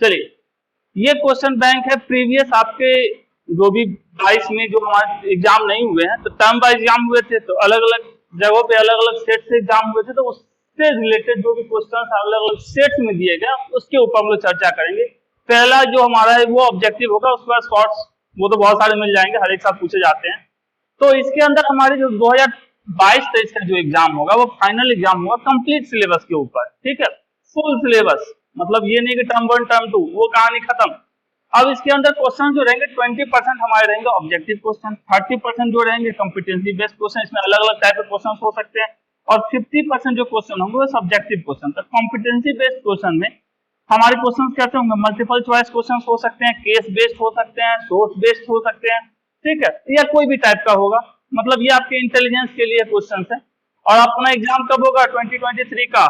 चलिए, ये question bank है प्रीवियस आपके जो भी 22 में जो हमारे एग्जाम नहीं हुए हैं, तो टर्म वाइज एग्जाम हुए थे, तो अलग अलग जगहों पे अलग अलग सेट से एग्जाम हुए थे, तो उससे रिलेटेड जो भी क्वेश्चन अलग अलग सेट्स में दिए गए उसके ऊपर हम लोग चर्चा करेंगे। पहला जो हमारा है वो ऑब्जेक्टिव होगा, उसके बाद शॉर्ट्स वो तो बहुत सारे मिल जाएंगे, हर एक साथ पूछे जाते हैं। तो इसके अंदर हमारे जो 2022-23 का जो एग्जाम होगा वो फाइनल एग्जाम होगा कंप्लीट सिलेबस के ऊपर, ठीक है, फुल सिलेबस, मतलब ये नहीं कि टर्म 1 टर्म 2 वो कहानी खत्म। अब इसके अंदर क्वेश्चन जो रहेंगे 20% हमारे रहेंगे ऑब्जेक्टिव क्वेश्चन, 30% जो रहेंगे कॉम्पिटेंसी बेस्ड क्वेश्चन, इसमें अलग अलग टाइप के क्वेश्चन हो सकते हैं, और 50% जो क्वेश्चन होंगे वो सब्जेक्टिव क्वेश्चन। तो कॉम्पिटेंसी बेस्ड क्वेश्चन में हमारे क्वेश्चन कैसे होंगे, मल्टीपल चॉइस क्वेश्चन हो सकते हैं, केस बेस्ड हो सकते हैं, सोर्स बेस्ड हो सकते हैं, ठीक है, या कोई भी टाइप का होगा, मतलब ये आपके इंटेलिजेंस के लिए क्वेश्चन है। और अपना एग्जाम कब होगा 2023 का,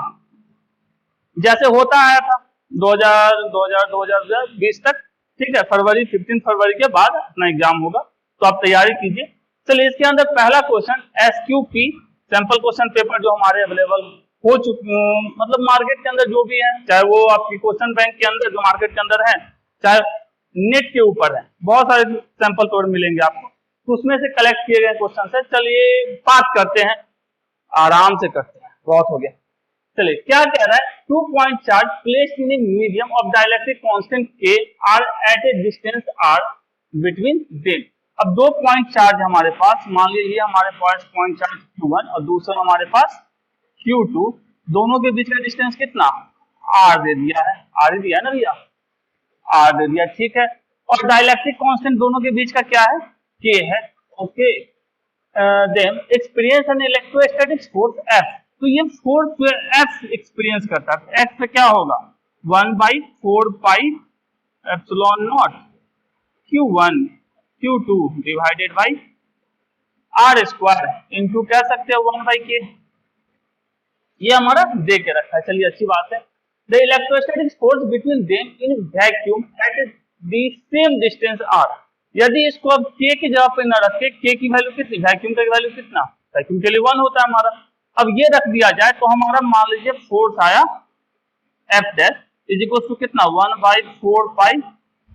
जैसे होता आया था 2020 तक, ठीक है, फरवरी 15 फरवरी के बाद अपना एग्जाम होगा, तो आप तैयारी कीजिए। चलिए, इसके अंदर पहला question SQP sample question paper जो हमारे अवेलेबल हो चुके, मतलब मार्केट के अंदर जो भी है, चाहे वो आपकी क्वेश्चन बैंक के अंदर जो मार्केट के अंदर है, चाहे नेट के ऊपर है, बहुत सारे सैंपल पेपर मिलेंगे आपको, तो उसमें से कलेक्ट किए गए क्वेश्चन है। चलिए बात करते हैं, आराम से करते हैं, बहुत हो गया। चलिए, क्या कह रहा है, 2 point charge placed in a medium of dielectric constant K are at a distance R between them. अब 2 पॉइंट चार्ज हमारे पास, मान लीजिए हमारे पास पॉइंट चार्ज Q1 और दूसरा हमारे पास Q2, दोनों के बीच का डिस्टेंस कितना R दे दिया है, R ही दिया है ना भैया, R दे दिया, ठीक है, और डाइलेक्ट्रिक कांस्टेंट दोनों के बीच का क्या है, K है, okay. Then experience an electrostatic force F, तो ये फोर्स F एक्सपीरियंस करता है, F पे क्या होगा 1/4 pi epsilon naught Q1 Q2 divided by R square into कह सकते हो 1/K, ये हमारा दे के रखा है। चलिए, अच्छी बात है। The electrostatic force between them in vacuum at the same distance R, यदि इसको अब K की जगह पे न रखे, K की वैल्यू कितनी, वैक्यूम का वैल्यू कितना, वैक्यूम के लिए 1 होता है हमारा, अब ये रख दिया जाए तो हमारा मान लीजिए फोर्स आया F dash is equal to कितना 1/4 pi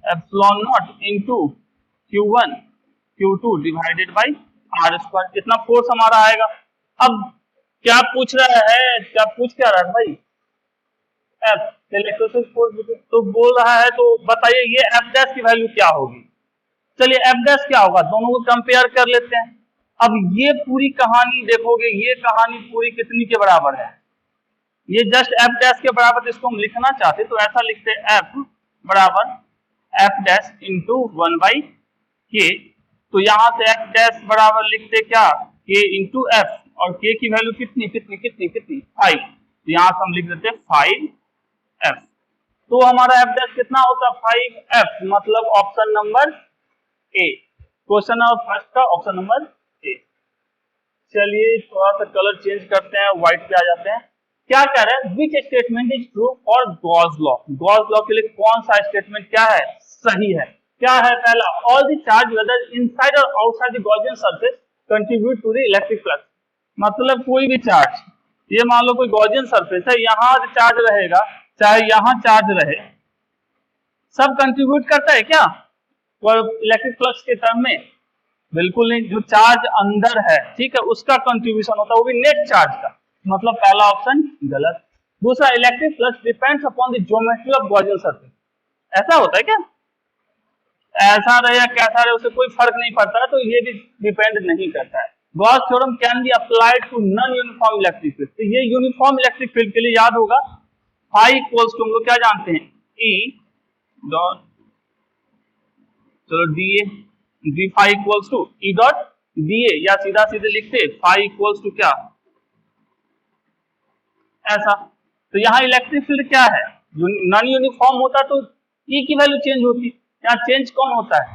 epsilon naught into Q1 Q2 divided by R square, कितना फोर्स हमारा आएगा। अब क्या पूछ रहा है, क्या पूछ क्या रहा है भाई, F इलेक्ट्रोस्टैटिक फोर्स, तो बोल रहा है, तो बताइए ये F डैश की वैल्यू क्या होगी। चलिए, F डैश क्या होगा, दोनों को कंपेयर कर लेते हैं। अब ये पूरी कहानी देखोगे, ये कहानी पूरी कितनी के बराबर है, ये जस्ट F डैश के बराबर, इसको हम लिखना चाहते तो ऐसा लिखते F बराबर F डैश इंटू 1/K, तो यहां से F डैश बराबर लिखते क्या K इंटू F, और K की वैल्यू कितनी कितनी कितनी कितनी 5, तो यहां से हम लिख देते 5F, तो हमारा F डैश कितना होता है 5F, मतलब option number A, question number first का ऑप्शन नंबर ए। चलिए थोड़ा सा कलर चेंज करते हैं, व्हाइट पे आ जाते हैं। क्या कह रहा है, which statement is true for Gauss law, Gauss law के लिए कौन सा स्टेटमेंट क्या है, सही है। क्या है, पहला, all the charge whether inside और outside the Gaussian surface contribute to the electric flux, मतलब कोई भी चार्ज, ये मान लो कोई गॉसियन सरफेस है, यहाँ चार्ज रहेगा चाहे यहाँ चार्ज रहे, सब कंट्रीब्यूट करता है क्या इलेक्ट्रिक फ्लक्स के टर्म में, बिल्कुल नहीं, जो चार्ज अंदर है, ठीक है, उसका कंट्रीब्यूशन होता है, वो भी नेट चार्ज का, मतलब पहला ऑप्शन गलत। दूसरा, electric flux depends upon the geometry of Gaussian surface, ऐसा होता है क्या, ऐसा रहे या कैसा रहे उससे कोई फर्क नहीं पड़ता, तो ये भी डिपेंड नहीं करता है। Gauss theorem can be applied to non uniform electric field, तो ये यूनिफॉर्म इलेक्ट्रिक फील्ड के लिए याद होगा, फाई इक्वल्स टू हम लोग क्या जानते हैं E डॉट, चलो DA, d phi equals to E dot DA, या सीधा सीधे लिखते फाई इक्वल्स टू क्या, ऐसा। तो यहाँ इलेक्ट्रिक फील्ड क्या है, नॉन यूनिफॉर्म होता तो E की वैल्यू चेंज होती, यहाँ चेंज कौन होता है,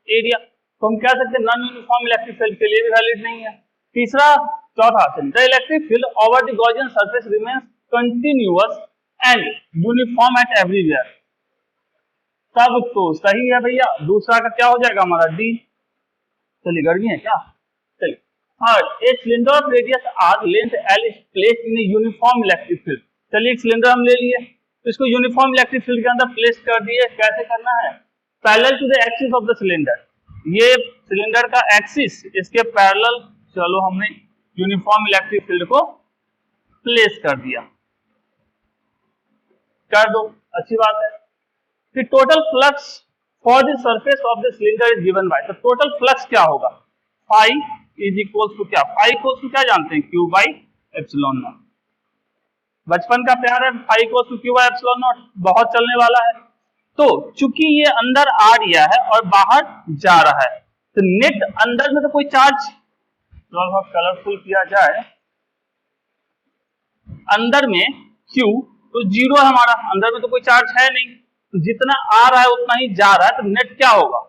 एरिया, तो हम कह सकते हैं नॉन यूनिफॉर्म इलेक्ट्रिक फील्ड के लिए भी वैलिड नहीं है। तीसरा, चौथा, the electric field over the Gaussian surface remains continuous and uniform eight everywhere, तब तो सही है भैया। दूसरा का क्या हो जाएगा हमारा D, चलिए गर्मी है क्या, चलिए। Third, a cylinder of radius R length L is placed in a uniform electric field, चलिए एक सिलेंडर हम ले लिए, तो इसको यूनिफॉर्म इलेक्ट्रिक फील्ड के अंदर प्लेस कर दिए। कैसे करना है? Parallel to the axis of the cylinder, ये सिलेंडर का एक्सिस इसके पैरेलल, चलो हमने यूनिफॉर्म इलेक्ट्रिक फील्ड को प्लेस कर दिया, कर दो, अच्छी बात है। फिर total flux for the surface of the cylinder is given by, तो टोटल फ्लक्स क्या होगा? फाई इज इक्वल्स टू क्या? फाई इक्वल्स टू क्या जानते हैं? Q by epsilon naught. बचपन का प्यार है, phi equals to Q by epsilon not, बहुत चलने वाला है। तो चूंकि ये अंदर आ रहा है और बाहर जा रहा है, तो नेट अंदर में तो कोई चार्ज, थोड़ा कलरफुल किया जाए, अंदर में Q तो जीरो है हमारा, अंदर में तो कोई चार्ज है नहीं, तो जितना आ रहा है उतना ही जा रहा है, तो नेट क्या होगा?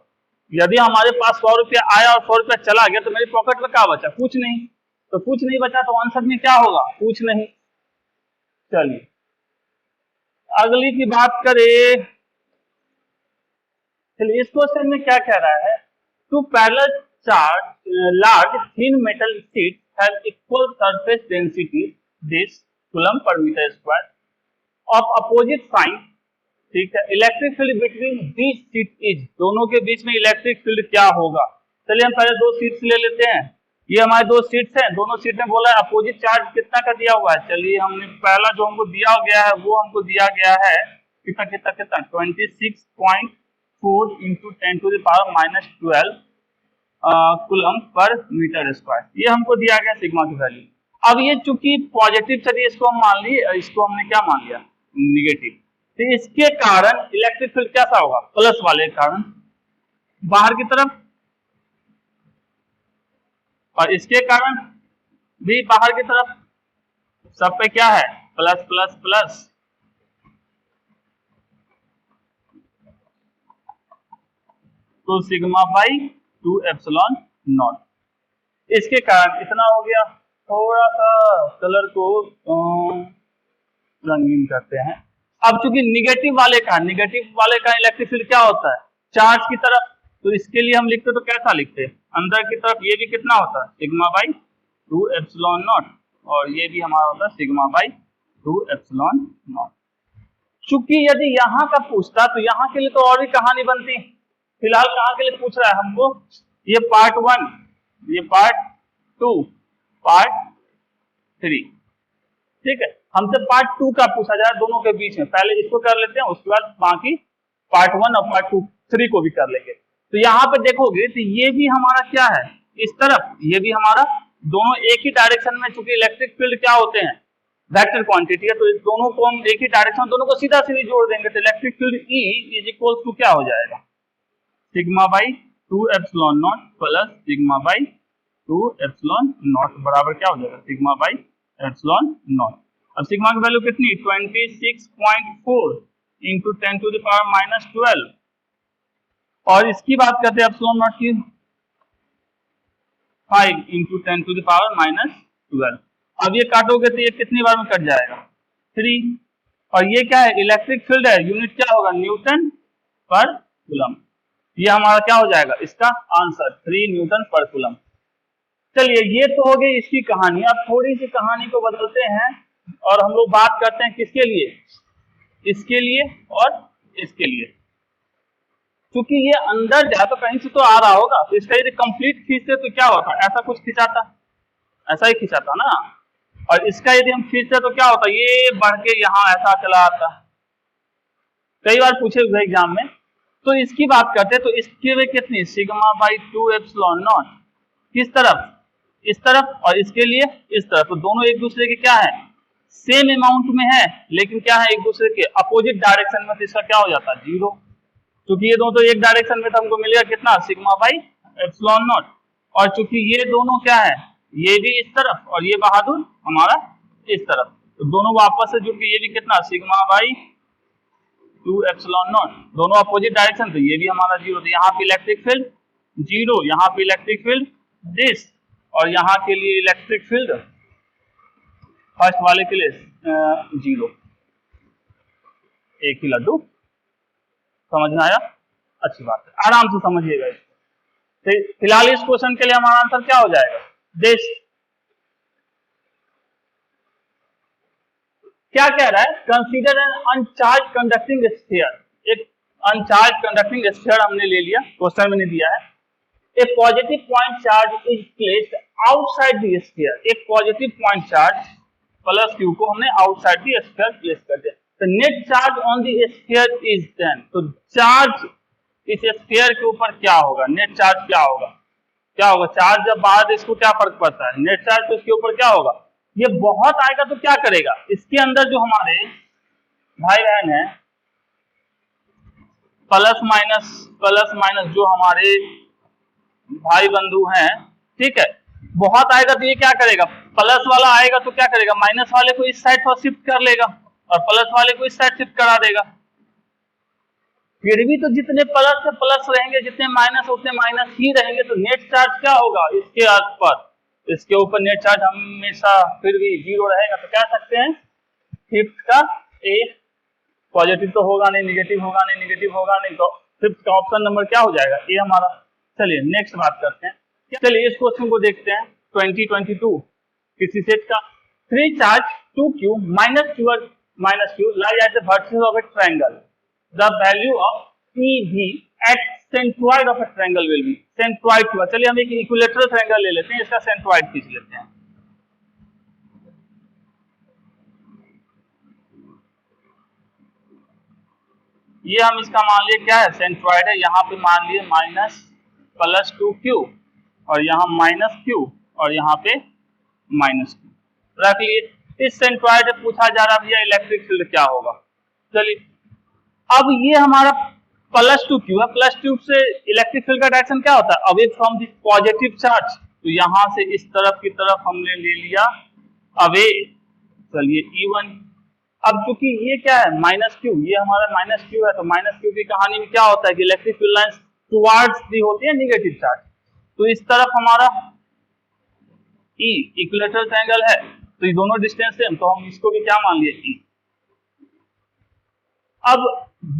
यदि हमारे पास 100 रुपया आया और 100 रुपया चला गया, तो मेरी पॉकेट में क्या बचा? कुछ नहीं। तो कुछ नहीं बचा, तो आंसर में क्या होगा? कुछ नहीं। चलिए अगली की बात करें। चलिए इस क्वेश्चन में क्या कह रहा है? Two parallel charge large thin metal sheet have equal surface density this coulomb per metre square of opposite sign, ठीक है, electric field between these sheet is, दोनों के बीच में इलेक्ट्रिक फील्ड क्या होगा? चलिए हम पहले दो शीट्स ले लेते हैं। ये हमारे दो शीट्स हैं, दोनों शीट में बोला है अपोजिट चार्ज कितना का दिया हुआ है। चलिए हमने पहला जो हमको दिया गया है वो हमको दिया गया है कितना कितना कितना 26.4 into 10 to the power minus 12 coulomb per metre square, ये हमको दिया गया सिग्मा की वैल्यू। अब ये चूंकि पॉजिटिव चलिए इसको हम मान लिए, इसको हमने क्या मान लिया? निगेटिव। तो इसके कारण इलेक्ट्रिक फील्ड कैसा होगा? प्लस वाले कारण बाहर की तरफ, और इसके कारण भी बाहर की तरफ, सब पे क्या है? Plus plus plus. तो सिग्मा बाई 2 एप्सिलॉन नॉट, इसके कारण इतना हो गया। थोड़ा सा कलर को रंगीन करते हैं। अब चूंकि निगेटिव वाले का इलेक्ट्रिक फील्ड क्या होता है? चार्ज की तरफ, तो इसके लिए हम लिखते तो कैसा लिखते? अंदर की तरफ ये भी कितना होता है? सिग्मा बाई 2 एप्सिलॉन नॉट, और ये भी हमारा होता है सिग्मा बाई 2 एप्सिलॉन नॉट। चूंकि यदि यहाँ का पूछता तो यहाँ के लिए तो और भी कहानी बनती, फिलहाल कहाँ के लिए पूछ रहा है हमको? ये पार्ट 1, ये पार्ट 2, पार्ट 3, ठीक है। हमसे पार्ट 2 का पूछा जाए दोनों के बीच में, पहले इसको कर लेते हैं, उसके बाद बाकी पार्ट 1 और पार्ट 2 3 को भी कर लेंगे। तो यहाँ पे देखोगे तो ये भी हमारा क्या है? इस तरफ, ये भी हमारा, दोनों एक ही डायरेक्शन में, चूंकि इलेक्ट्रिक फील्ड क्या होते हैं? वेक्टर क्वांटिटी है, तो इस दोनों को हम एक ही डायरेक्शन, दोनों को सीधा सीधी जोड़ देंगे, तो electric field E is equal to क्या हो जाएगा? Sigma by 2 epsilon naught plus sigma by 2 epsilon naught बराबर क्या हो जाएगा? Sigma by epsilon naught. अब सिग्मा की वैल्यू कितनी? 26.4 into 10 to the power minus 12, और इसकी बात करते हैं एप्सिलॉन नॉट की 5 into 10 to the power minus 12। अब ये काटोगे तो ये कितनी बार में कट जाएगा? 3, और ये क्या है? इलेक्ट्रिक फील्ड है, यूनिट क्या होगा? न्यूटन पर कूलम। ये हमारा क्या हो जाएगा? इसका आंसर 3 न्यूटन पर कूलम। चलिए ये तो हो गई इसकी कहानी। अब थोड़ी सी कहानी को बदलते हैं और हम लोग बात करते हैं किसके लिए? इसके लिए और इसके लिए। क्योंकि ये अंदर जाए तो कहीं से तो आ रहा होगा, तो इसका यदि कंप्लीट खींचते तो क्या होता? ऐसा कुछ खिंचाता, ऐसा ही खिंचाता ना। और इसका यदि हम खींचते तो क्या होता? ये बढ़ के यहाँ ऐसा चला आता, कई बार पूछे हुए एग्जाम में। तो इसकी बात करते तो इसके में कितनी? सिग्मा बाई 2 एप्सिलॉन नॉट, किस तरफ? इस तरफ, और इसके लिए इस तरफ। तो दोनों एक दूसरे के क्या है? सेम अमाउंट में है, लेकिन क्या है? एक दूसरे के अपोजिट डायरेक्शन में, तो इसका क्या हो जाता है? 0, क्योंकि ये दोनों तो एक डायरेक्शन में, तो हमको मिलेगा कितना? Sigma by epsilon not. और चूंकि ये दोनों क्या है? ये भी इस तरफ और ये बहादुर हमारा इस तरफ, तो दोनों वापस से जुड़ के ये भी कितना? सिग्मा बाई 2 एप्सिलॉन नॉट, दोनों अपोजिट डायरेक्शन, तो ये भी हमारा 0। तो यहाँ पे इलेक्ट्रिक फील्ड 0, यहाँ पे इलेक्ट्रिक फील्ड दिस, और यहाँ के लिए इलेक्ट्रिक फील्ड फर्स्ट वाले के लिए 0। एक ही लड्डू, समझ में आया? अच्छी बात है, आराम से समझिएगा इसको। तो फिलहाल इस क्वेश्चन के लिए हमारा आंसर क्या हो जाएगा? दिस। क्या कह रहा है, कंसीडर एन अनचार्ज कंडक्टिंग स्फीयर, एक अनचार्ज कंडक्टिंग स्फीयर हमने ले लिया, क्वेश्चन में नहीं दिया है। A positive point charge is placed outside the sphere, एक positive point charge plus Q को हमने आउटसाइड द स्फीयर प्लेस कर दिया। तो net charge on the sphere is 10, तो चार्ज इस स्फीयर के ऊपर क्या होगा, नेट चार्ज क्या होगा, क्या होगा, चार्ज जब बाहर इसको क्या फर्क पड़ता है, नेट चार्ज तो इसके ऊपर क्या होगा, ये बहुत आएगा तो क्या करेगा, इसके अंदर जो हमारे भाई बहन है प्लस माइनस जो हमारे भाई बंधु हैं, ठीक है, बहुत आएगा तो ये क्या करेगा, प्लस वाला आएगा तो क्या करेगा, माइनस वाले को इस साइड पर शिफ्ट कर लेगा और प्लस वाले को इस साइड शिफ्ट करा देगा। फिर भी तो जितने प्लस से प्लस रहेंगे, जितने माइनस उतने माइनस ही रहेंगे, तो नेट चार्ज क्या होगा इसके आसपास, इसके ऊपर नेट चार्ज हमेशा फिर भी 0 रहेगा। तो कह सकते हैं फिफ्थ का ए, पॉजिटिव तो होगा नहीं, नेगेटिव होगा नहीं, नेगेटिव होगा नहीं, तो फिफ्थ का ऑप्शन नंबर क्या हो जाएगा, ए हमारा। चलिए नेक्स्ट बात करते हैं, चलिए इस क्वेश्चन को देखते हैं 2022 किसी सेट का। 3 charge 2q minus q lie at the vertices of a triangle. The value of EV at centroid of a triangle will be, centroid हुआ, चलिए हम एक इक्विलेटरल ट्रायंगल ले लेते हैं, इसका सेंट्रोइड खींच लेते हैं। ये हम इसका मान लिए क्या है, सेंट्रोइड है, यहाँ पे मान लिए माइनस प्लस 2q और यहाँ माइनस q और यहाँ पे माइनस q रख लिए। इस सेंट्रोइड से पूछा जा रहा भैया इलेक्ट्रिक फील्ड क्या होगा। चलिए अब ये हमारा प्लस 2q है, प्लस 2 से इलेक्ट्रिक फील्ड का डायरेक्शन क्या होता है, away from this positive charge, तो यहां से इस तरफ की तरफ हमने ले लिया अवे। चलिए E1, अब चूंकि ये क्या है माइनस q, ये हमारा माइनस q है, तो माइनस q की कहानी में क्या होता है कि electric field lines towards the होती है नेगेटिव चार्ज, तो इस तरफ हमारा E इक्विलेटरल ट्रायंगल है, तो ये दोनों डिस्टेंस सेम, तो हम इसको भी क्या मान लिए E। अब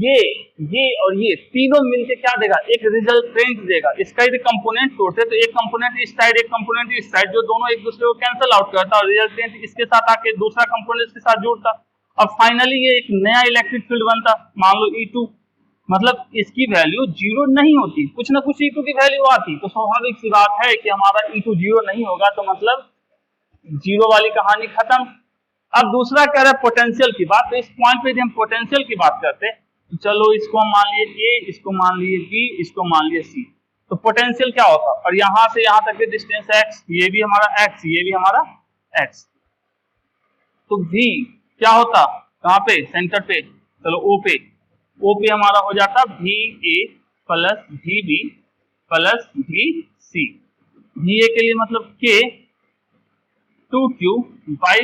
ये और ये तीनों मिलके क्या देगा, एक रिजल्टेंट देगा, इसका यदि कंपोनेंट तोड़ते तो एक कंपोनेंट इस साइड एक कंपोनेंट इस साइड, जो दोनों एक दूसरे को कैंसिल आउट करता और रिजल्टेंट इसके साथ आके दूसरा कंपोनेंट इसके साथ जुड़ता। अब फाइनली ये एक नया इलेक्ट्रिक फील्ड बनता, मान लो E2, मतलब इसकी वैल्यू 0 नहीं होती, कुछ ना कुछ E2 की वैल्यू आती, तो स्वाभाविक सी बात है कि हमारा E2 0 नहीं होगा, तो मतलब 0 वाली कहानी खत्म। अब दूसरा कह रहा है पोटेंशियल की बात, तो इस पॉइंट पे यदि हम पोटेंशियल की बात करते हैं, तो चलो इसको हम मान लिए A, इसको मान लिए B, इसको मान लिए C, तो पोटेंशियल क्या होता, और यहां से यहां तक के डिस्टेंस x, ये भी हमारा x, ये भी हमारा x, तो V क्या होता, कहां पे, सेंटर पे, चलो O पे हमारा हो जाता VA plus VB plus VC। VA के लिए मतलब K 2q by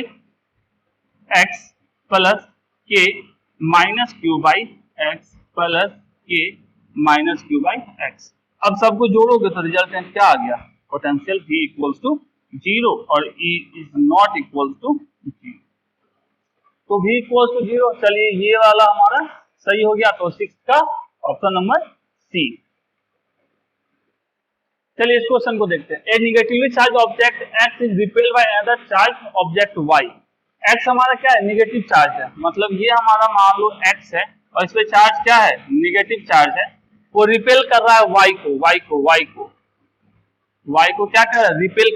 x plus k minus q by x plus k minus q by x। अब सबको जोड़ोगे तो रिजल्टेंट क्या आ गया, पोटेंशियल V इक्वल्स टू 0 और E is not equals to 0, तो V इक्वल्स टू 0। चलिए ये वाला हमारा सही हो गया, तो 6 का ऑप्शन नंबर C। चलिए इस क्वेश्चन को देखते हैं। A negatively charge object x is repelled by another charge object y। x हमारा क्या है, नेगेटिव चार्ज है, मतलब ये हमारा मान लो x है और इस पे चार्ज क्या है, नेगेटिव चार्ज है, वो रिपेल कर रहा है y को क्या कर रहा है, रिपेल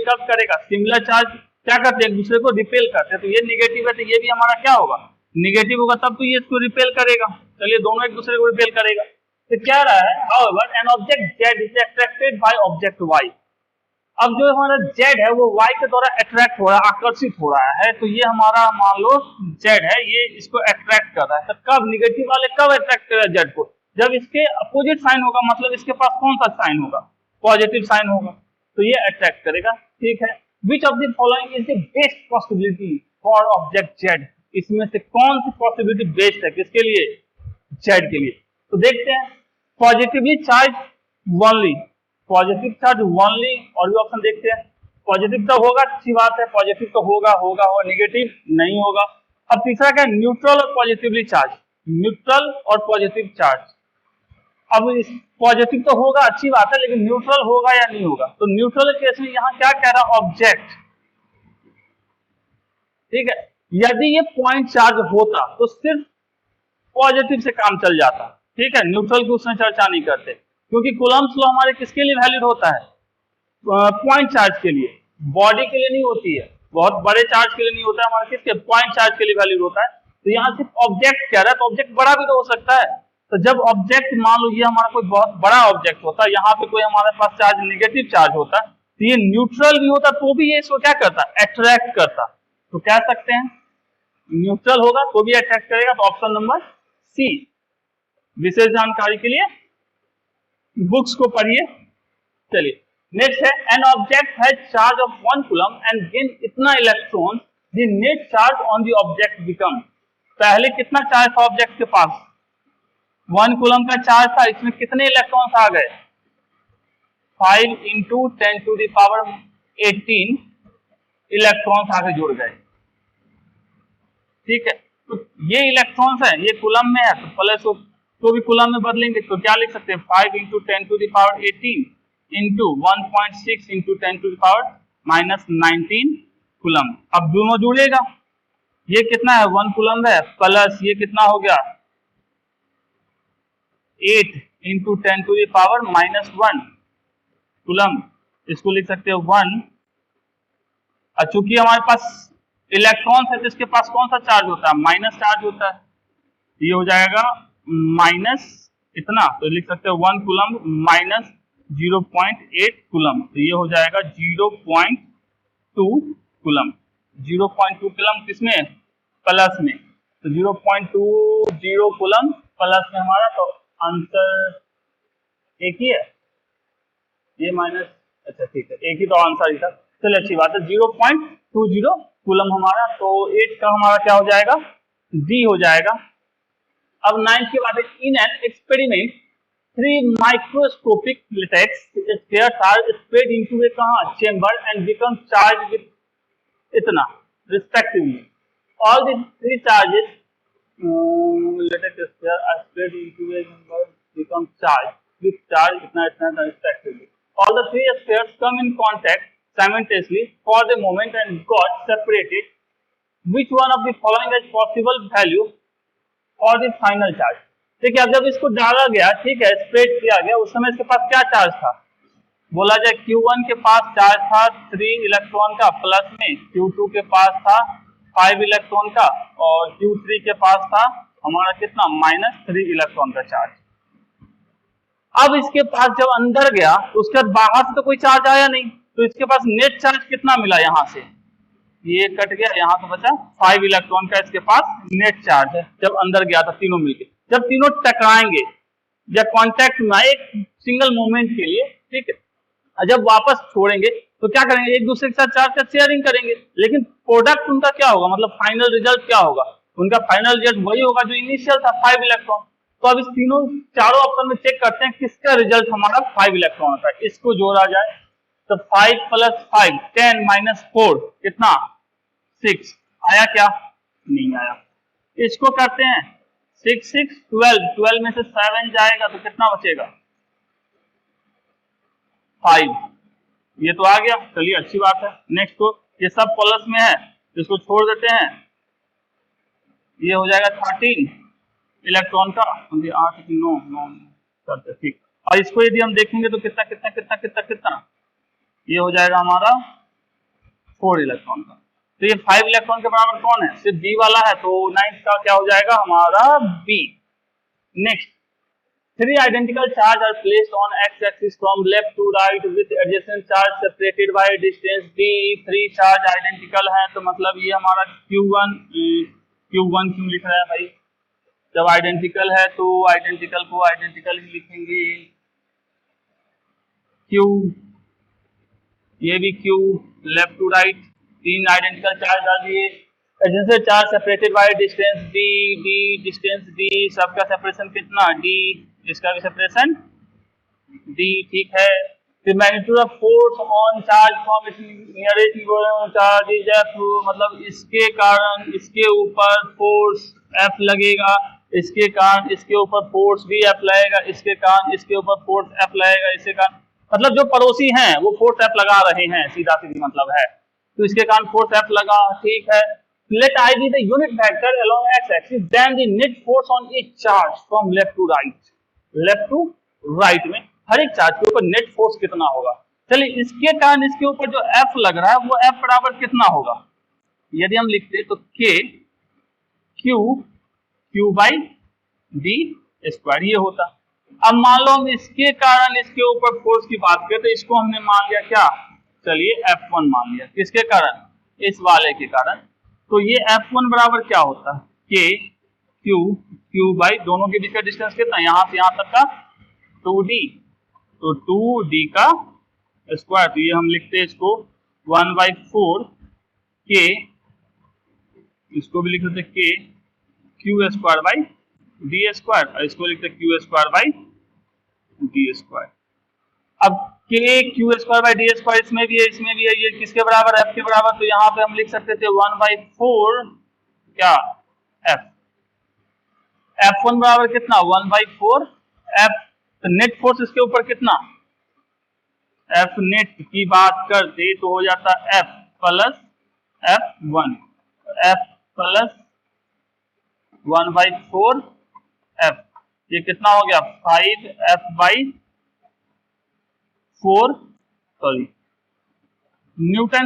कब करेगा, सिमिलर चार्ज क्या करते हैं एक दूसरे को रिपेल करते हैं, तो ये नेगेटिव है तो ये भी हमारा क्या होगा, नेगेटिव होगा, तब तो ये इसको रिपेल करेगा। चलिए दोनों एक दूसरे को रिपेल करेगा, तो क्या रहा है, however an object z is attracted by object y। अब जो हमारा z है वो y के द्वारा अट्रैक्ट हो रहा है, आकर्षित हो रहा है, तो ये हमारा मान लो z है, ये इसको अट्रैक्ट कर रहा है, तो कब नेगेटिव वाले कब अट्रैक्ट करेगा z को, जब इसके अपोजिट साइन होगा, मतलब इसके पास कौन सा साइन होगा, पॉजिटिव साइन होगा, तो ये अट्रैक्ट करेगा। ठीक है, which of the following is the best possibility for object z, इसमें से कौन सी पॉसिबिलिटी बेस्ट है किसके लिए, z के लिए। तो देखते हैं, positively charge only, positive charge only, और भी ऑप्शन देखते हैं, पॉजिटिव तो होगा, अच्छी बात है, पॉजिटिव तो होगा, नेगेटिव नहीं होगा। अब तीसरा क्या है, न्यूट्रल और पॉजिटिवली चार्ज, न्यूट्रल और पॉजिटिव चार्ज। अब इस पॉजिटिव तो होगा, अच्छी बात है, लेकिन न्यूट्रल होगा या नहीं होगा, तो न्यूट्रल केस में यहाँ क्या कह रहा है, ऑब्जेक्ट, ठीक है, यदि ये पॉइंट चार्ज होता तो सिर्फ पॉजिटिव से काम चल जाता, ठीक है, न्यूट्रल की उसमें चर्चा नहीं करते, क्योंकि कूलम्ब्स लॉ हमारे किसके लिए वैलिड होता है, पॉइंट चार्ज के लिए, बॉडी के लिए नहीं होती है, बहुत बड़े चार्ज के लिए नहीं होता है, हमारे किसके पॉइंट चार्ज के लिए वैलिड होता है। तो यहाँ सिर्फ ऑब्जेक्ट कह रहा है, तो ऑब्जेक्ट बड़ा भी तो हो सकता है। तो जब ऑब्जेक्ट मान लो ये हमारा कोई बहुत बड़ा ऑब्जेक्ट होता है, यहाँ पे कोई हमारे पास चार्ज नेगेटिव चार्ज होता है, तो ये न्यूट्रल भी होता तो भी ये इसको क्या करता, अट्रैक्ट करता। तो कह सकते हैं न्यूट्रल होगा तो भी अट्रैक्ट करेगा। तो ऑप्शन नंबर सी। विशेष जानकारी के लिए बुक्स को पढ़िए। चलिए नेक्स्ट है, an object has charge of 1 coulomb and gain इतना electron, the net charge on the object become. पहले कितना चार्ज था ऑब्जेक्ट के पास, 1 कूलम का चार्ज था, इसमें कितने इलेक्ट्रॉन्स आ गए, 5 × 10⁻18 इलेक्ट्रॉन्स आगे जुड़ गए, ठीक है। तो ये इलेक्ट्रॉन्स है, ये कूलम में है, तो प्लस तो भी कूलम में बदलेंगे, तो क्या लिख सकते हैं 5 × 10⁻18 इंटू 1.6 × 10⁻−19 कूलम। अब दोनों जुड़ेगा, ये कितना है 1 कूलम है, प्लस ये कितना हो गया 8 × 10⁻−1 कूलम, इसको लिख सकते हो 1। चूंकि हमारे पास इलेक्ट्रॉन्स है तो इसके पास कौन सा चार्ज होता है, माइनस चार्ज होता है, ये हो जाएगा माइनस इतना, तो लिख सकते हो 1 कूलम माइनस 0.8 कूलम, तो ये हो जाएगा 0.2 कूलम। 0.2 कूलम किसमें, प्लस में, तो 0.20 कूलम प्लस में हमारा, तो आंसर एक ही है, ये माइनस, अच्छा ठीक है, एक ही तो आंसर ही था। चलिए अच्छी बात है, 0.20 कूलम हमारा, तो 8 का हमारा क्या हो जाएगा, डी हो जाएगा। अब 9 की बात है, in an experiment 3 microscopic latex spheres are spread into a कहां chamber and become charge with इतना respectively. All the 3 charges latex sphere are spread into a chamber become charge with charge इतना respectively. All the 3 spheres come in contact simultaneously for the moment and got separated. Which one of the following is possible value for the final charge? ठीक है, अब जब इसको डाला गया, ठीक है, स्प्रेड किया गया, उस समय इसके पास क्या चार्ज था, बोला जाए Q1 के पास चार्ज था 3 इलेक्ट्रॉन का प्लस में, Q2 के पास था 5 इलेक्ट्रॉन का, और Q3 के पास था हमारा कितना -3 इलेक्ट्रॉन का चार्ज। अब इसके पास जब अंदर गया तो उसके बाद बाहर से तो कोई चार्ज आया नहीं, तो इसके पास नेट चार्ज कितना मिला, यहां से ये कट गया, यहां से बचा 5 इलेक्ट्रॉन का इसके पास नेट चार्ज है जब अंदर गया था तीनों मिलके। जब तीनों टकराएंगे या कांटेक्ट में आए एक सिंगल मोमेंट के लिए, ठीक है, जब वापस छोड़ेंगे तो क्या करेंगे, एक दूसरे के साथ चार्ज का शेयरिंग करेंगे, लेकिन प्रोडक्ट उनका क्या होगा, मतलब फाइनल रिजल्ट क्या होगा, उनका फाइनल रिजल्ट वही होगा जो इनिशियल था 5 इलेक्ट्रॉन। तो अब इस चारों ऑप्शन में चेक करते हैं किसका रिजल्ट हमारा 5 इलेक्ट्रॉन का, इसको जोड़ा जाए तो 5 + 5 10 - 4 कितना 6 आया, क्या नहीं आया। इसको करते हैं 6 6 12 में से 7 जाएगा तो कितना बचेगा 5, ये तो आ गया, चलिए अच्छी बात है। नेक्स्ट को, ये सब प्लस में है, इसको छोड़ देते हैं, ये हो जाएगा 13 इलेक्ट्रॉन का, 8 9 9 करते, ठीक। और इसको यदि हम देखेंगे तो कितना कितना कितना कितना कितना, ये हो जाएगा हमारा 4 इलेक्ट्रॉन का। तो ये 5 इलेक्ट्रॉन के बराबर कौन है, सिर्फ बी वाला है, तो 9 का क्या हो जाएगा हमारा B. Next, 3 identical charge are placed on x-axis from left to right with adjacent charge separated by distance d। 3 charge identical है, तो मतलब ये हमारा Q1 क्यों लिख रहा है भाई, जब आइडेंटिकल है तो आइडेंटिकल को आइडेंटिकल ही लिखेंगे, Q, ये भी Q, left to right 3 identical charge डाल दिए, adjacent charge separated by distance d, distance d, सबका सेपरेशन कितना d, इसका भी सेपरेशन d, ठीक है। The magnitude of force on charge from its nearest charge is F, मतलब इसके कारण इसके ऊपर फोर्स F लगेगा, इसके कारण इसके ऊपर फोर्स भी F लगेगा, इसके कारण इसके ऊपर फोर्स F लगेगा, इसके कारण मतलब जो पड़ोसी हैं वो फोर्स F लगा रहे हैं, सीधा सीधी मतलब है, तो इसके कारण फोर्स F लगा, ठीक है। let I be the unit vector along x-axis, then the net force on each charge from left to right. Left to right में हर एक चार्ज के ऊपर नेट फोर्स कितना होगा। चलिए इसके कारण इसके ऊपर जो F लग रहा है वो F बराबर कितना होगा, यदि हम लिखते तो K Q by D square ये होता। अब मान लो हम इसके कारण इसके ऊपर फोर्स की बात करें तो इसको हमने मान लिया क्या, चलिए F1 मान लिया, किसके कारण, इस वाले के कारण। तो ये F1 बराबर क्या होता है, K Q बाई दोनों के बीच का डिस्टेंस कितना, यहां से यहां तक का 2D, तो 2D का स्क्वायर, तो ये हम लिखते हैं इसको 1/4 K, इसको भी लिख सकते K Q square by D square, और इसको लिखते Q square by D square. अब K Q square by D square इसमें भी है, इसमें भी है, ये किसके बराबर, F के बराबर, तो यहाँ पे हम लिख सकते थे 1/4 क्या F, F1 बराबर कितना 1/4 F, तो नेट फोर्स इसके ऊपर कितना, F नेट की बात करते तो हो जाता F plus F1, F plus 1/4 F, ये कितना हो गया 5F/4 sorry Newton,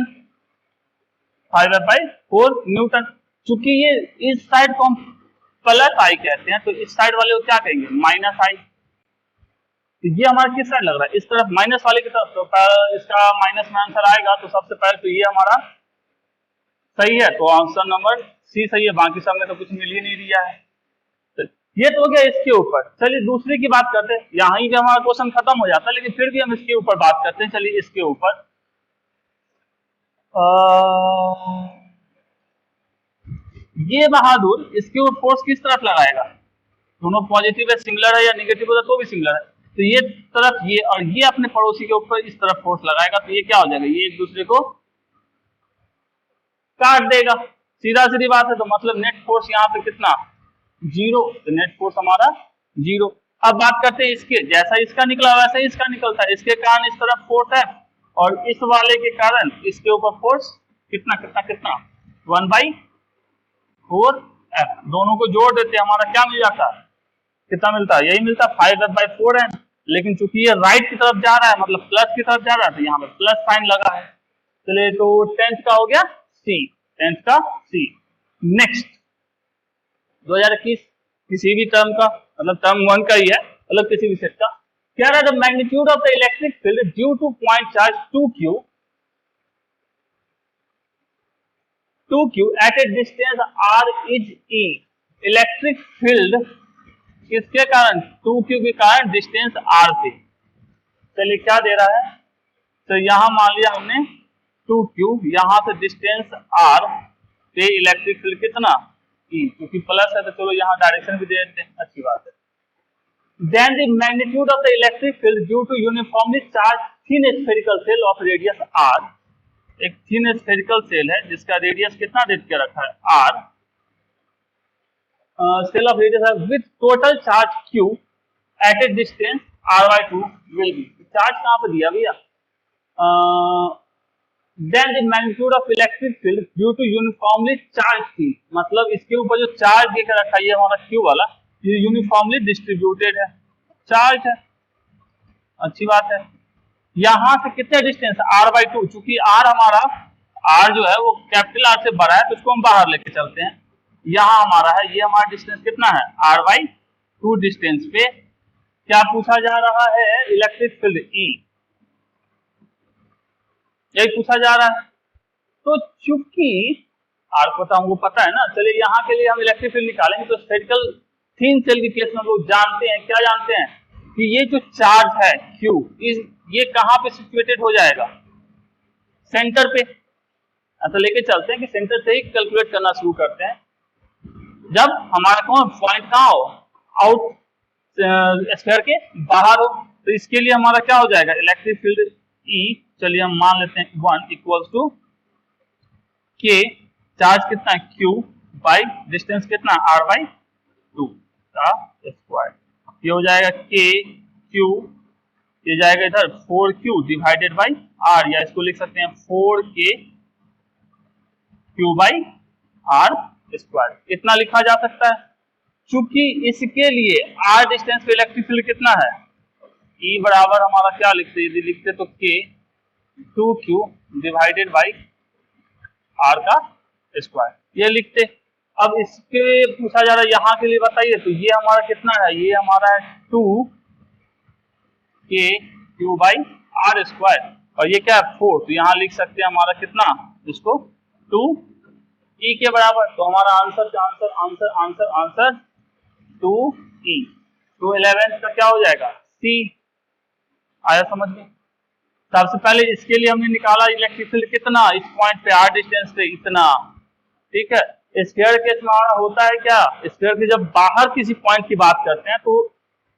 5F/4 Newton. चूंकि ये इस साइड को हम प्लस आई कहते हैं तो इस साइड वाले को क्या कहेंगे माइनस आई, तो ये हमारा किस साइड लग रहा है, इस तरफ माइनस वाले की तरफ, तो इसका माइनस में आंसर आएगा, तो सबसे पहले तो ये हमारा सही है, तो आंसर नंबर सी सही है, बाकी सब में तो कुछ मिल ही नहीं दिया है। तो ये तो हो गया इसके ऊपर। चलिए दूसरे की बात करते हैं, यहाँ ही भी हमारा क्वेश्चन खत्म हो जाता है, लेकिन फिर भी हम इसके ऊपर बात करते हैं। चलिए इसके ऊपर ये बहादुर इसके ऊपर फोर्स किस तरफ लगाएगा, दोनों पॉजिटिव है, सिंगुलर है, या निगेटिव होता तो भी सिंगुलर है, तो ये तरफ ये और ये अपने पड़ोसी के ऊपर इस तरफ फोर्स लगाएगा, तो ये क्या हो जाएगा, ये एक दूसरे को काट देगा, सीधा सीधी बात है। तो मतलब नेट फोर्स यहाँ पे कितना 0, तो नेट फोर्स हमारा 0। अब बात करते हैं इसके, जैसा इसका निकला वैसा ही इसका निकलता है, इसके कारण इस तरफ फोर्स है और इस वाले के कारण इसके ऊपर फोर्स कितना कितना कितना 1/4 F, दोनों को जोड़ देते हैं हमारा क्या मिल जाता है, कितना मिलता है, यही मिलता 5F/4 है। लेकिन चूंकि ये राइट की तरफ जा रहा है, मतलब प्लस की तरफ जा रहा है, तो यहाँ पे प्लस साइन लगा है। चलिए तो 10th का हो गया सी, 10th का सी। नेक्स्ट 2021 किसी भी टर्म का, मतलब टर्म 1 का ही है, मतलब किसी भी सेट का, क्या रहा, the magnitude of the electric field due two point charge 2q at a distance r is E। Electric field किसके कारण, 2q के कारण डिस्टेंस r पे। चलिए क्या दे रहा है, तो यहां मान लिया हमने 2q, यहां से डिस्टेंस r पे इलेक्ट्रिक फील्ड कितना E, क्योंकि प्लस है तो चलो यहाँ डायरेक्शन भी दे देते हैं, अच्छी बात है। Then the magnitude of the electric field due to uniformly charged thin spherical cell of radius r, एक थिन स्फेरिकल सेल है जिसका रेडियस कितना दे के रखा है r, shell of radius with total charge q at a distance r/2 will be, चार्ज कहां पे दिया भैया, then the magnitude of electric field due to uniformly charged थी, मतलब इसके ऊपर जो चार्ज देकर रखा है हमारा q वाला, ये यूनिफॉर्मली डिस्ट्रीब्यूटेड है, चार्ज है, अच्छी बात है। यहां से कितने डिस्टेंस r/2, चूंकि r हमारा r जो है वो कैपिटल R से बड़ा है तो इसको हम बाहर लेके चलते हैं, यहां हमारा है, ये हमारा डिस्टेंस कितना है r/2 डिस्टेंस पे क्या पूछा जा रहा है, इलेक्ट्रिक फील्ड E, यही पूछा जा रहा है। तो चूंकि r को हमको पता है ना, चलिए यहाँ के लिए हम इलेक्ट्रिक फील्ड निकालेंगे, तो स्फेरिकल थिन सेल के केस में लोग जानते हैं, क्या जानते हैं कि ये जो चार्ज है Q, ये कहां पे सिचुएटेड हो जाएगा, सेंटर पे। तो लेके चलते हैं कि सेंटर से ही कैलकुलेट करना शुरू करते हैं, जब हमारा कौन पॉइंट कहां हो, आउट स्फीयर के बाहर हो, तो इसके लिए हमारा क्या हो जाएगा, इलेक्ट्रिक फील्ड E, चलिए हम मान लेते हैं 1 इक्वल्स टू K, चार्ज कितना है Q बाई डिस्टेंस कितना r/2 का स्क्वायर, ये हो जाएगा K Q, ये जाएगा इधर 4Q डिवाइडेड बाई R, या इसको लिख सकते हैं 4K Q by R square, इतना लिखा जा सकता है। चूंकि इसके लिए आर डिस्टेंस पे इलेक्ट्रिक फील्ड कितना है, ई बराबर हमारा क्या लिखते, यदि लिखते तो के 2q डिवाइडेड बाई आर का स्क्वायर, ये लिखते। अब इसके पूछा जा रहा है यहाँ के लिए बताइए, तो ये हमारा कितना है, ये हमारा है 2k बाई आर स्क्वायर, और ये क्या है 4, तो यहाँ लिख सकते हैं हमारा कितना, इसको 2e के बराबर। तो हमारा answer answer answer answer answer 2e, तो 11 का क्या हो जाएगा C। आया समझ में। सबसे पहले इसके लिए हमने निकाला इलेक्ट्रिक फील्ड कितना, इस पॉइंट पे आर डिस्टेंस पे इतना, ठीक है। स्फीयर केस में हमारा होता है क्या, स्फीयर के जब बाहर किसी पॉइंट की बात करते हैं तो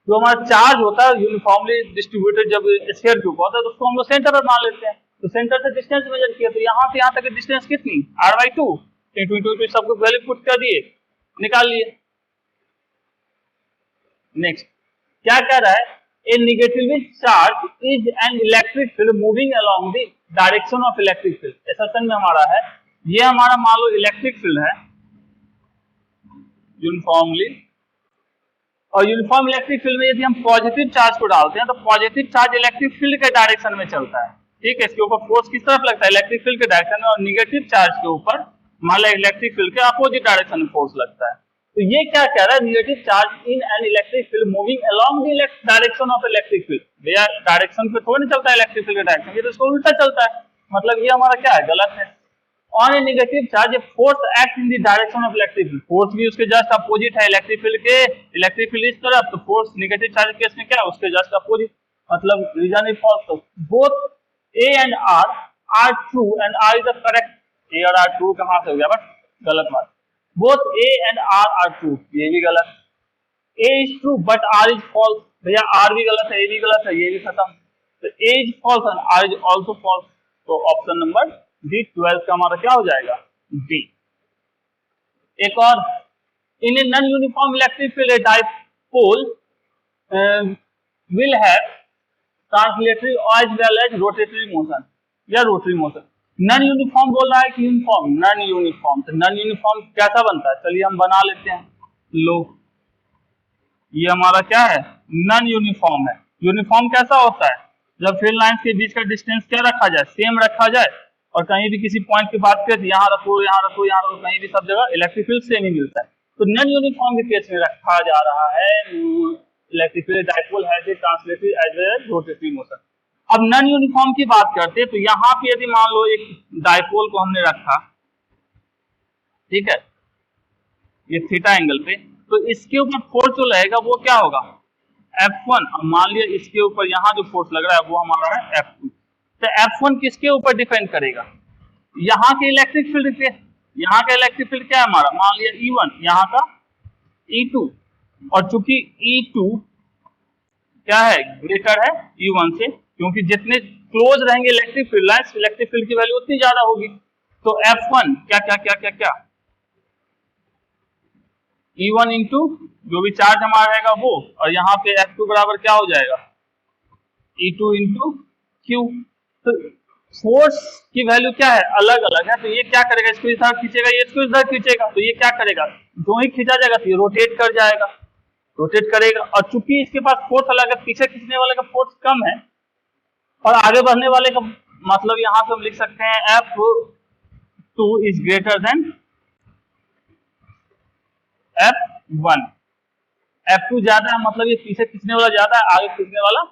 जो हमारा चार्ज होता है यूनिफॉर्मली डिस्ट्रीब्यूटेड, जब स्फीयर के ऊपर होता है तो उसको हम लोग सेंटर पर मान लेते हैं, तो सेंटर से डिस्टेंस मेजर किया, तो यहाँ से यहाँ तक डिस्टेंस कितनी r/2 × सबको वैल्यू पुट कर दिए, निकाल लिए। नेक्स्ट क्या कह रहा है, a negatively charge is an electric field moving along the direction of electric field. एसेशन में हमारा है, ये हमारा मान लो इलेक्ट्रिक फील्ड है यूनिफॉर्मली, और यूनिफॉर्म इलेक्ट्रिक फील्ड में यदि हम पॉजिटिव चार्ज को डालते हैं तो पॉजिटिव चार्ज इलेक्ट्रिक फील्ड के डायरेक्शन में चलता है, ठीक है। इसके ऊपर फोर्स किस तरफ लगता है, इलेक्ट्रिक फील्ड के डायरेक्शन में, और नेगेटिव चार्ज के ऊपर मान लो इलेक्ट्रिक फील्ड के अपोजिट डायरेक्शन में फोर्स लगता है। तो ये क्या कह रहा है, negative charge in an electric field moving along the direction of electric field. भैया डायरेक्शन पे थोड़ी चलता है इलेक्ट्रिक फील्ड का डायरेक्शन, ये तो इसको उल्टा चलता है, मतलब ये हमारा क्या है, गलत है। On A negative charge force act in the direction of electric field, force भी उसके जस्ट अपोजिट है इलेक्ट्रिक फील्ड के, इलेक्ट्रिक फील्ड इस तरफ, तो फोर्स नेगेटिव चार्ज केस में क्या है, उसके जस्ट अपोजिट, मतलब रीजन इज फॉल्स। तो both A and R are true and R is the correct, A और R true कहां से हो गया, बट गलत बात। Both A and R are true, ये भी गलत। A is true but R is false, भैया R भी गलत है, A भी गलत है, ये भी खत्म। तो A is false and R is also false, तो ऑप्शन नंबर D 12 का हमारा क्या हो जाएगा, B। एक और, in a non uniform electric field a dipole will have translatory as well as rotatory motion या रोटरी मोशन। नॉन यूनिफॉर्म बोल रहा है कि यूनिफॉर्म, नॉन यूनिफॉर्म, तो नॉन यूनिफॉर्म कैसा बनता है, चलिए हम बना लेते हैं। लो ये हमारा क्या है, नॉन यूनिफॉर्म है। यूनिफॉर्म कैसा होता है, जब फील्ड लाइंस के बीच का डिस्टेंस क्या रखा जाए, सेम रखा जाए, और कहीं भी किसी पॉइंट की बात करें तो यहाँ रखो यहाँ रखो यहाँ रखो, कहीं भी सब जगह इलेक्ट्रिक फील्ड सेम ही मिलता है। तो नॉन यूनिफॉर्म के केस में रखा जा रहा है electric field dipole has a translatory as well as rotatory motion. अब नॉन यूनिफॉर्म की बात करते हैं तो यहाँ पे यदि मान लो एक डाइपोल को हमने रखा, ठीक है, ये थीटा एंगल पे, तो इसके ऊपर फोर्स जो लगेगा वो क्या होगा, F1। अब मान लिया इसके ऊपर यहाँ जो फोर्स लग रहा है वो हमारा है F2, तो F1 किसके ऊपर डिपेंड करेगा, यहाँ के इलेक्ट्रिक फील्ड पे। यहाँ का इलेक्ट्रिक फील्ड क्या है हमारा, मान लिया E1, यहाँ का E2, और चूंकि E2 क्या है, ग्रेटर है E1 से, क्योंकि जितने क्लोज रहेंगे electric field lines, electric field की वैल्यू उतनी ज्यादा होगी। तो F1 क्या क्या क्या क्या क्या E1 इंटू जो भी चार्ज हमारा रहेगा वो, और यहाँ पे F2 बराबर क्या हो जाएगा, E2 इंटू Q। तो फोर्स की वैल्यू क्या है, अलग अलग है, तो ये क्या करेगा, इसको इधर खींचेगा, ये इसको इधर खींचेगा, तो ये क्या करेगा, जो ही खींचा जाएगा तो ये रोटेट कर जाएगा, रोटेट करेगा। और चूंकि इसके पास फोर्स अलग है, पीछे खींचने वाले का फोर्स कम है और आगे बढ़ने वाले का, मतलब यहाँ पे हम लिख सकते हैं F2 is greater than F1। F2 ज्यादा है, मतलब ये पीछे खींचने वाला ज्यादा है, आगे खींचने वाला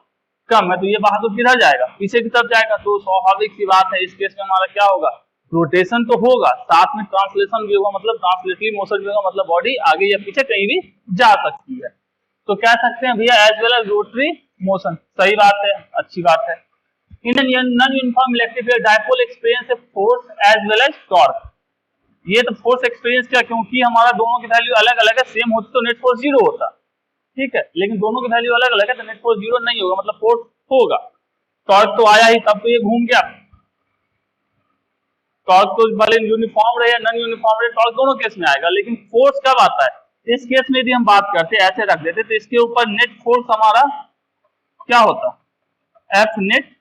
कम है, तो ये बहादुर किधर जाएगा, पीछे की तरफ जाएगा। तो स्वाभाविक सी बात है इस केस में हमारा क्या होगा, रोटेशन तो होगा, साथ में ट्रांसलेशन भी होगा, मतलब ट्रांसलेटरी मोशन भी होगा, मतलब बॉडी आगे या पीछे कहीं भी जा सकती है। तो कह सकते हैं भैया as well as rotary motion, सही बात है, अच्छी बात है। In non uniform electric field dipole experience force as well as torque. ये तो फोर्स एक्सपीरियंस क्या, क्योंकि हमारा दोनों की वैल्यू अलग अलग है, सेम होती तो नेट फोर्स 0 होता, ठीक है, लेकिन दोनों की वैल्यू अलग अलग है तो नेट फोर्स 0 नहीं होगा, मतलब फोर्स होगा। टॉर्क तो आया ही, तब तो ये घूम गया। टॉर्क तो भले यूनिफॉर्म रहे या नॉन यूनिफॉर्म रहे, टॉर्क दोनों केस में आएगा, लेकिन फोर्स कब आता है, इस केस में यदि हम बात करते ऐसे रख देते तो इसके ऊपर नेट फोर्स हमारा क्या होता, एफ नेट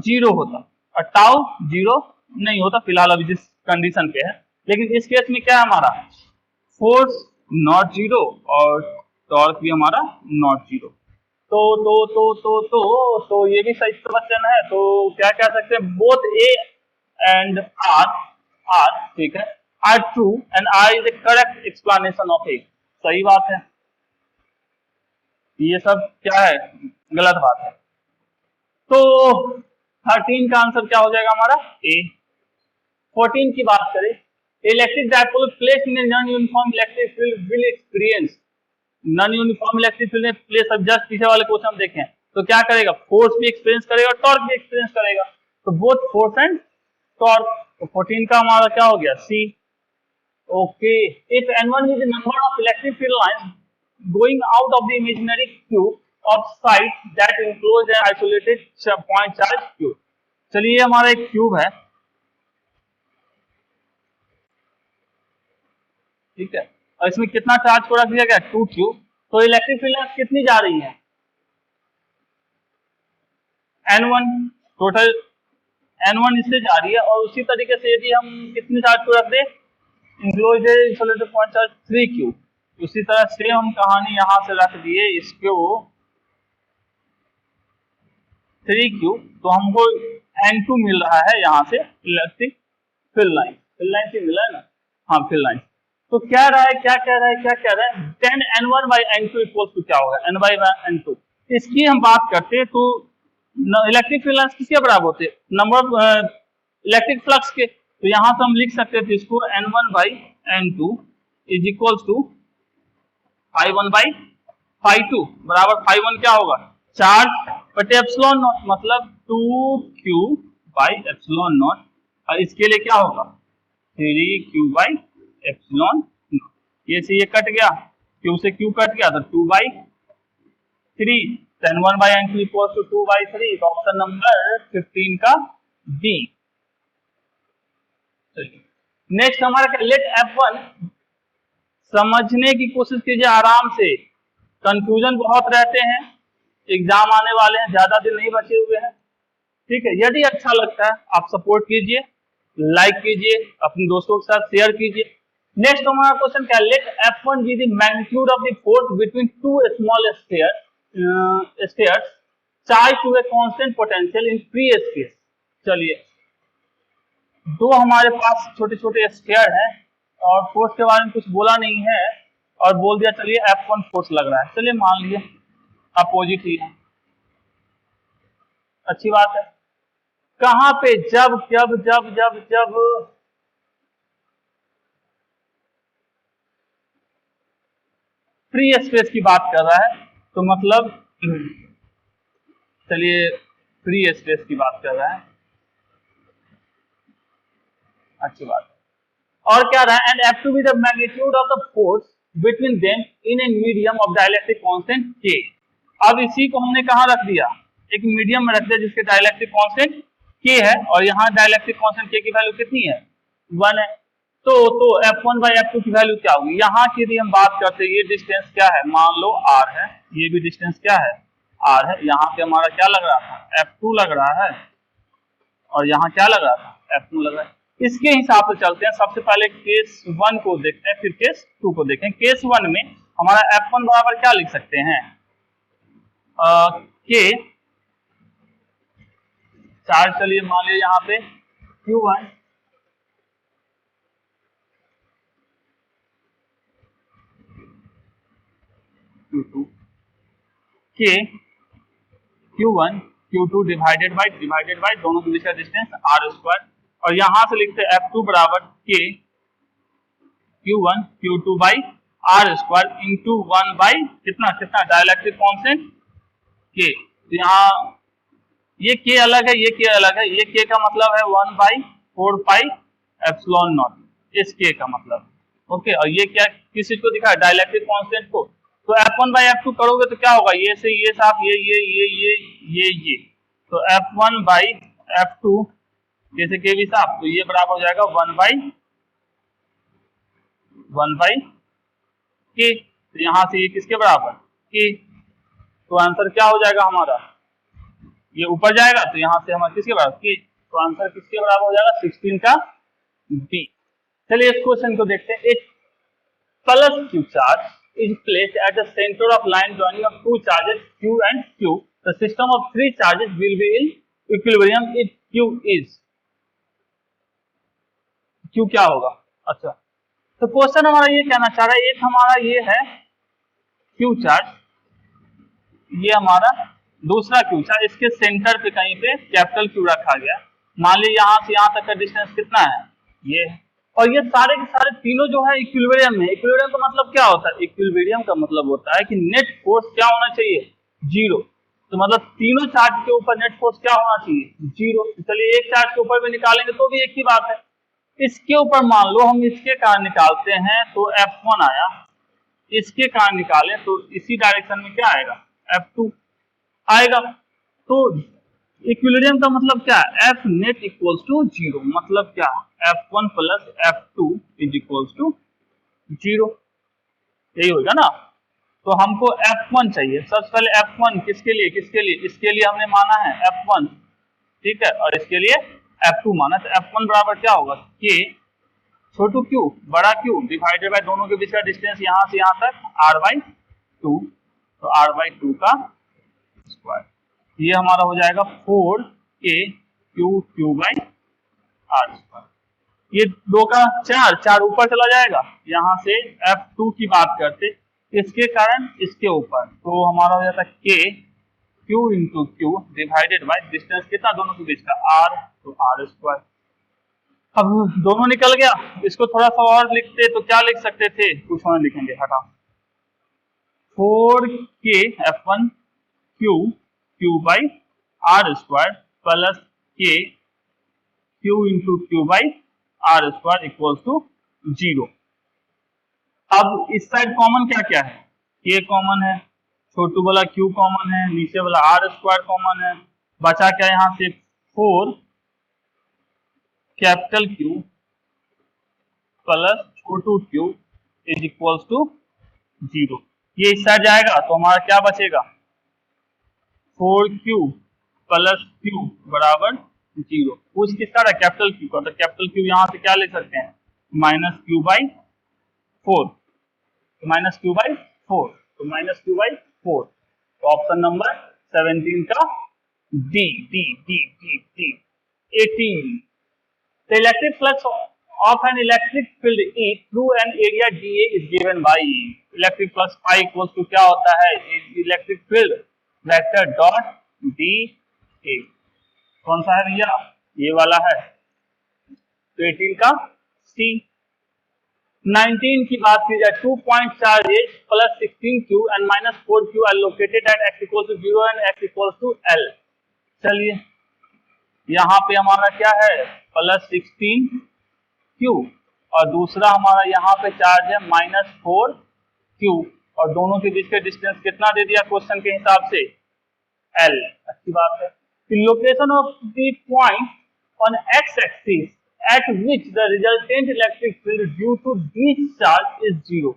0 होता, और टाउ 0 नहीं होता, फिलहाल अभी जिस कंडीशन पे है, लेकिन इस केस में क्या है हमारा, फोर्स नॉट जीरो और टॉर्क भी हमारा नॉट जीरो। तो ये भी सही क्वेश्चन है। तो क्या कह सकते हैं, बोथ ए एंड आर ठीक है, R true and R is the correct explanation of A. सही बात है, ये सब क्या है, गलत बात है। तो 13 का आंसर क्या हो जाएगा हमारा, ए। 14 की बात करें, electric dipole place in non uniform electric field will experience, non uniform electric field में प्लेस, अब जस्ट पीछे वाले क्वेश्चन हम देखें तो क्या करेगा, फोर्स भी एक्सपीरियंस करेगा और टॉर्क भी एक्सपीरियंस करेगा, तो बोथ फोर्स एंड टॉर्क। तो 14 का हमारा क्या हो गया, C. Okay, if n1 is the number of electric field lines going out of the imaginary cube of site that enclose an isolated point charge cube। चलिए हमारा एक क्यूब है, ठीक है, और इसमें कितना चार्ज को रख दिया गया, 2q। तो इलेक्ट्रिक फील्ड लाइंस कितनी जा रही है, n1, टोटल n1 इससे जा रही है। और उसी तरीके से यदि हम कितने चार्ज को रख दे, enclose isolated point charge 3q, उसी तरह से हम कहानी यहां से रख दिए इसको 3q, तो हमको n2 मिल रहा है यहां से इलेक्ट्रिक फील्ड लाइन से मिला है ना, हाँ फील्ड लाइन। तो क्या रहा है, क्या कह रहा है 10 n1 by n2 equals to क्या होगा, n by n2। इसकी हम बात करते हैं तो इलेक्ट्रिक फील्ड लाइंस किसके बराबर होते हैं, नंबर ऑफ इलेक्ट्रिक फ्लक्स के। तो यहां से हम लिख सकते थे इसको n1 by n2 is equals to phi1 by phi2 बराबर phi1 क्या होगा, चार्ज बटे एप्सिलॉन नॉट, मतलब 2q by एप्सिलॉन नॉट, और इसके लिए क्या होगा 3q by एप्सिलॉन नॉट। ये से ये कट गया, q से q कट गया, तो 2 by 3, n1 by n2 equals to 2 by 3। तो ऑप्शन नंबर 15 का डी। नेक्स्ट हमारा लेट f1, समझने की कोशिश कीजिए आराम से, कंफ्यूजन बहुत रहते हैं, एग्जाम आने वाले हैं, ज्यादा दिन नहीं बचे हुए हैं, ठीक है। यदि अच्छा लगता है आप सपोर्ट कीजिए, लाइक कीजिए, अपने दोस्तों के साथ शेयर कीजिए। नेक्स्ट हमारा क्वेश्चन क्या, let f1 be the magnitude of the force between two small spheres charged to a constant potential in free space. चलिए, दो हमारे पास छोटे छोटे स्फीयर हैं और फोर्स के बारे में कुछ बोला नहीं है और बोल दिया चलिए F1 फोर्स लग रहा है, चलिए मान लिए अपोजिट ही है, अच्छी बात है। कहां पे, जब जब जब जब जब फ्री स्पेस की बात कर रहा है, तो मतलब चलिए फ्री स्पेस की बात कर रहा है, अच्छी बात है। और क्या रहा है, and F2 B the magnitude of the force between them in a medium of dielectric constant K। अब इसी को हमने कहां रख दिया, एक मीडियम में रख दिया जिसके डाइलेक्ट्रिक कांस्टेंट K है, और यहाँ डाइलेक्ट्रिक कांस्टेंट K की वैल्यू कितनी है, 1 है। तो F1 by F2 की वैल्यू क्या होगी, यहाँ की यदि हम बात करते हैं, ये डिस्टेंस क्या है, मान लो R है, ये भी डिस्टेंस क्या है, R है। यहाँ पे हमारा क्या लग रहा था, F2 लग रहा है, और यहाँ क्या लग रहा था, F2 लग रहा है। इसके हिसाब से चलते हैं, सबसे पहले केस 1 को देखते हैं, फिर केस 2 को देखें। केस 1 में हमारा F1 बराबर क्या लिख सकते हैं, K चार्ज, चलिए मान लीजिए यहाँ पे Q1 Q2 K Q1 Q2 divided bye दोनों के बीच का डिस्टेंस r², और यहां से लिखते हैं F2 बराबर K Q1 Q2 by r² into 1 by कितना डाइलेक्ट्रिक कांस्टेंट K। तो यहाँ ये K अलग है, ये K अलग है, ये K का मतलब है 1 बाई 4 पाई एप्सिलॉन नॉट, इस K का मतलब, ओके। और ये क्या किस चीज को दिखा है, डाइलेक्ट्रिक कांस्टेंट को। तो F1 बाई F2 करोगे तो क्या होगा, ये से ये साफ, ये तो F1 बाई F2 जैसे के भी साफ, तो ये बराबर हो जाएगा 1 बाई K। तो यहां से ये किसके बराबर, K। तो आंसर क्या हो जाएगा हमारा, ये ऊपर जाएगा, तो यहां से हमारा किसके बराबर K। तो आंसर किसके बराबर हो जाएगा, 16 का B। चलिए इस क्वेश्चन को देखते हैं। एक plus Q charge is placed at the centre of line joining of two charges Q and Q, the system of three charges will be in equilibrium if Q is, Q क्या होगा? अच्छा, तो question हमारा ये कहना चाह रहा है, एक हमारा ये है क्यू चार्ज, ये हमारा दूसरा क्यू चार्ज, इसके सेंटर पे कहीं पे कैपिटल क्यू रखा गया। मान लीजिए यहाँ से यहाँ तक का डिस्टेंस कितना है, ये है, और ये सारे के सारे तीनों जो है इक्विलिब्रियम में। इक्विलिब्रियम का मतलब क्या होता है? इक्विलिब्रियम का मतलब होता है कि नेट फोर्स क्या होना चाहिए? जीरो। तो मतलब तीनों चार्ज के ऊपर नेट फोर्स क्या होना चाहिए? जीरो। तो चलिए एक चार्ज के ऊपर भी निकालेंगे तो भी एक ही बात है। इसके ऊपर मान लो हम इसके कारण निकालते हैं तो F1 आया, इसके कारण निकालें तो इसी डायरेक्शन में क्या आएगा? F2 आएगा। तो इक्विलिब्रियम का मतलब क्या है? F net equals to zero. मतलब क्या? F1 plus F2 is equals to zero. यही होगा ना। तो हमको F1 चाहिए। सबसे पहले F1 किसके लिए? किसके लिए? इसके लिए हमने माना है F1, ठीक है, और इसके लिए F2 माना। तो F1 बराबर क्या होगा? K छोटू Q बड़ा Q डिवाइडेड बाय दोनों के बीच का डिस्टेंस यहाँ से यहाँ तक R/2, तो R/2 का स्क्वायर। ये हमारा हो जाएगा 4KQ/R²। ये दो का चार ऊपर चला जाएगा, यहाँ से F2 की बात करते, इसके कारण इसके ऊपर, तो हमारा हो जाता है KQ into Q divided by distance कितना दोनों के बीच का? R, तो R²। अब दोनों निकल गया। इसको थोड़ा सा और लिखते तो क्या लिख सकते थे? कुछ और लिखेंगे, हटा 4K F1 Q/R² plus K Q into Q/R² equals to zero. अब इस साइड कॉमन क्या क्या है? K कॉमन है, छोटू वाला Q कॉमन है, नीचे वाला R² कॉमन है, बचा क्या यहाँ से? 4 कैपिटल Q प्लस छोटू Q is equals to zero. ये इस साइड जाएगा तो हमारा क्या बचेगा? 4Q प्लस Q बराबर जीरो। कुछ किसका था? कैपिटल Q का। तो कैपिटल Q यहाँ से क्या ले सकते हैं? -Q/4, -Q/4, तो -Q/4। तो ऑप्शन नंबर 17 का D, D, D, D, D। 18, the electric flux of an electric field E through an area dA is given by electric flux phi equals to क्या होता है? Electric field vector dot dA। कौन सा है भैया? ये वाला है। तो 18 का C। 19 की बात की जाए, 2 point charges plus 16Q and -4Q are located at x equals to 0 and x equals to L। चलिए यहाँ पे हमारा क्या है? प्लस 16Q और दूसरा हमारा यहाँ पे चार्ज है -4Q और दोनों के बीच का डिस्टेंस कितना दे दिया क्वेश्चन के हिसाब से? L। अच्छी बात है। Location of the point on x axis at which the resultant electric field due to this charge is zero।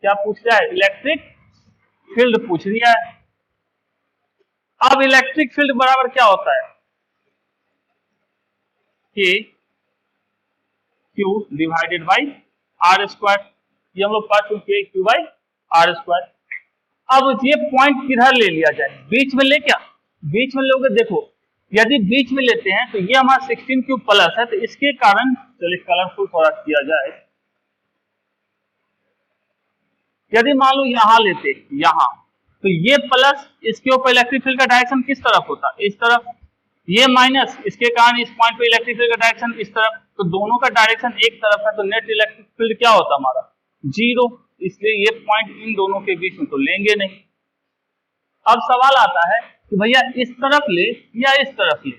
क्या पूछ रहा है? इलेक्ट्रिक फील्ड पूछ रही है। अब इलेक्ट्रिक फील्ड बराबर क्या होता है? K Q divided by R²। ये हम लोग पढ़ चुके हैं, Q/R²। अब ये पॉइंट किधर ले लिया जाए? बीच में ले, क्या बीच में लोगे? देखो यदि बीच में लेते हैं तो ये हमारा 16Q प्लस है, तो इसके कारण चलिए कलरफुल थोड़ा किया जाए। यदि मान लो यहां लेते, यहां, तो ये प्लस, इसके ऊपर इलेक्ट्रिक फील्ड का डायरेक्शन किस तरफ होता? इस तरफ। ये माइनस, इसके कारण इस पॉइंट पे इलेक्ट्रिक फील्ड का डायरेक्शन इस तरफ। तो दोनों का डायरेक्शन एक तरफ है, तो नेट इलेक्ट्रिक फील्ड क्या होता हमारा? जीरो। इसलिए ये पॉइंट इन दोनों के बीच में तो लेंगे नहीं। अब सवाल आता है कि भैया इस तरफ ले या इस तरफ ले?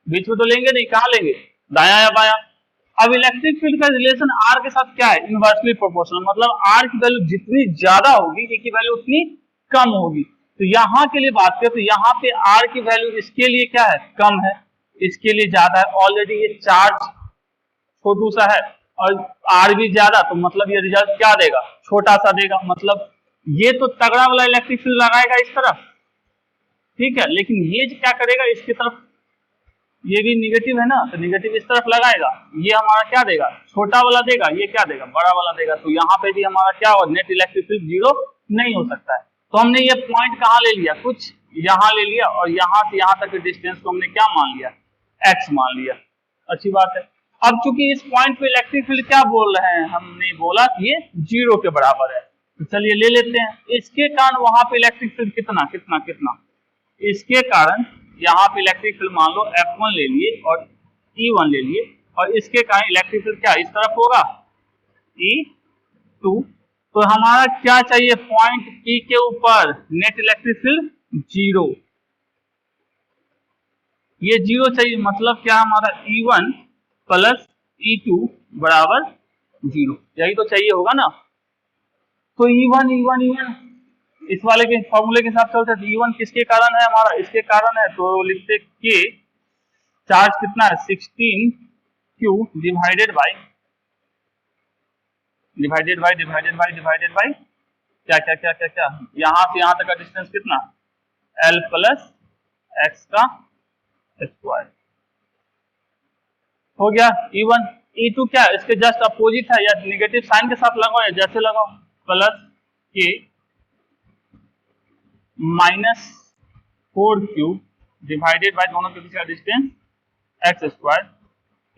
बीच में तो लेंगे नहीं, कहां लेंगे? दायां या बायां? अब इलेक्ट्रिक फील्ड का रिलेशन R के साथ क्या है? Inversely proportional. मतलब R की वैल्यू जितनी ज्यादा होगी E की वैल्यू उतनी कम होगी। तो यहाँ के लिए बात करें तो यहाँ पे R की वैल्यू इसके लिए क्या है? कम है, इसके लिए ज्यादा है। ऑलरेडी ये चार्ज छोटू सा है और R भी ज्यादा, तो मतलब ये रिजल्ट क्या देगा? छोटा सा देगा। मतलब ये तो तगड़ा वाला इलेक्ट्रिक फील्ड लगाएगा इस तरफ, ठीक है, लेकिन ये क्या करेगा? इसकी तरफ ये भी निगेटिव है ना, तो निगेटिव इस तरफ लगाएगा, ये हमारा क्या देगा, छोटा वाला देगा, ये क्या देगा, बड़ा वाला देगा। तो यहाँ पे भी हमारा क्या होगा, नेट इलेक्ट्रिक फील्ड 0 नहीं हो सकता है। तो हमने ये पॉइंट कहाँ ले लिया, कुछ यहाँ ले लिया, और यहाँ से यहाँ तक के डिस्टेंस को हमने क्या मान लिया, x मान लिया। अच्छी बात है। अब चूंकि इस पॉइंट पे इलेक्ट्रिक फील्ड क्या बोल रहे हैं, हमने बोला कि ये 0 के बराबर है, तो चलिए ले लेते हैं। इसके कारण वहां पे इलेक्ट्रिक फील्ड कितना कितना कितना, इसके कारण यहाँ पे इलेक्ट्रिक फील्ड मान लो F1 ले लिए और E1 ले लिए, और इसके कारण इलेक्ट्रिक फील्ड क्या इस तरफ होगा, E2। तो हमारा क्या चाहिए, पॉइंट P के ऊपर नेट इलेक्ट्रिक फील्ड 0, ये 0 चाहिए। मतलब क्या, हमारा E1 प्लस E2 बराबर 0, यही तो चाहिए होगा ना। तो E1 इस वाले के फॉर्मूले के हिसाब से चलते हैं। E1 किसके कारण है, हमारा इसके कारण है, तो लिखते के चार्ज कितना है 16Q डिवाइडेड बाय क्या क्या क्या क्या क्या, यहां से यहां तक का डिस्टेंस कितना, L प्लस x का स्क्वायर हो गया E1। E2 क्या, इसके जस्ट अपोजिट है, या निगेटिव साइन के साथ लगाओ या जैसे लगाओ, प्लस के माइनस 4Q डिवाइडेड बाय दोनों के बीच का distance x square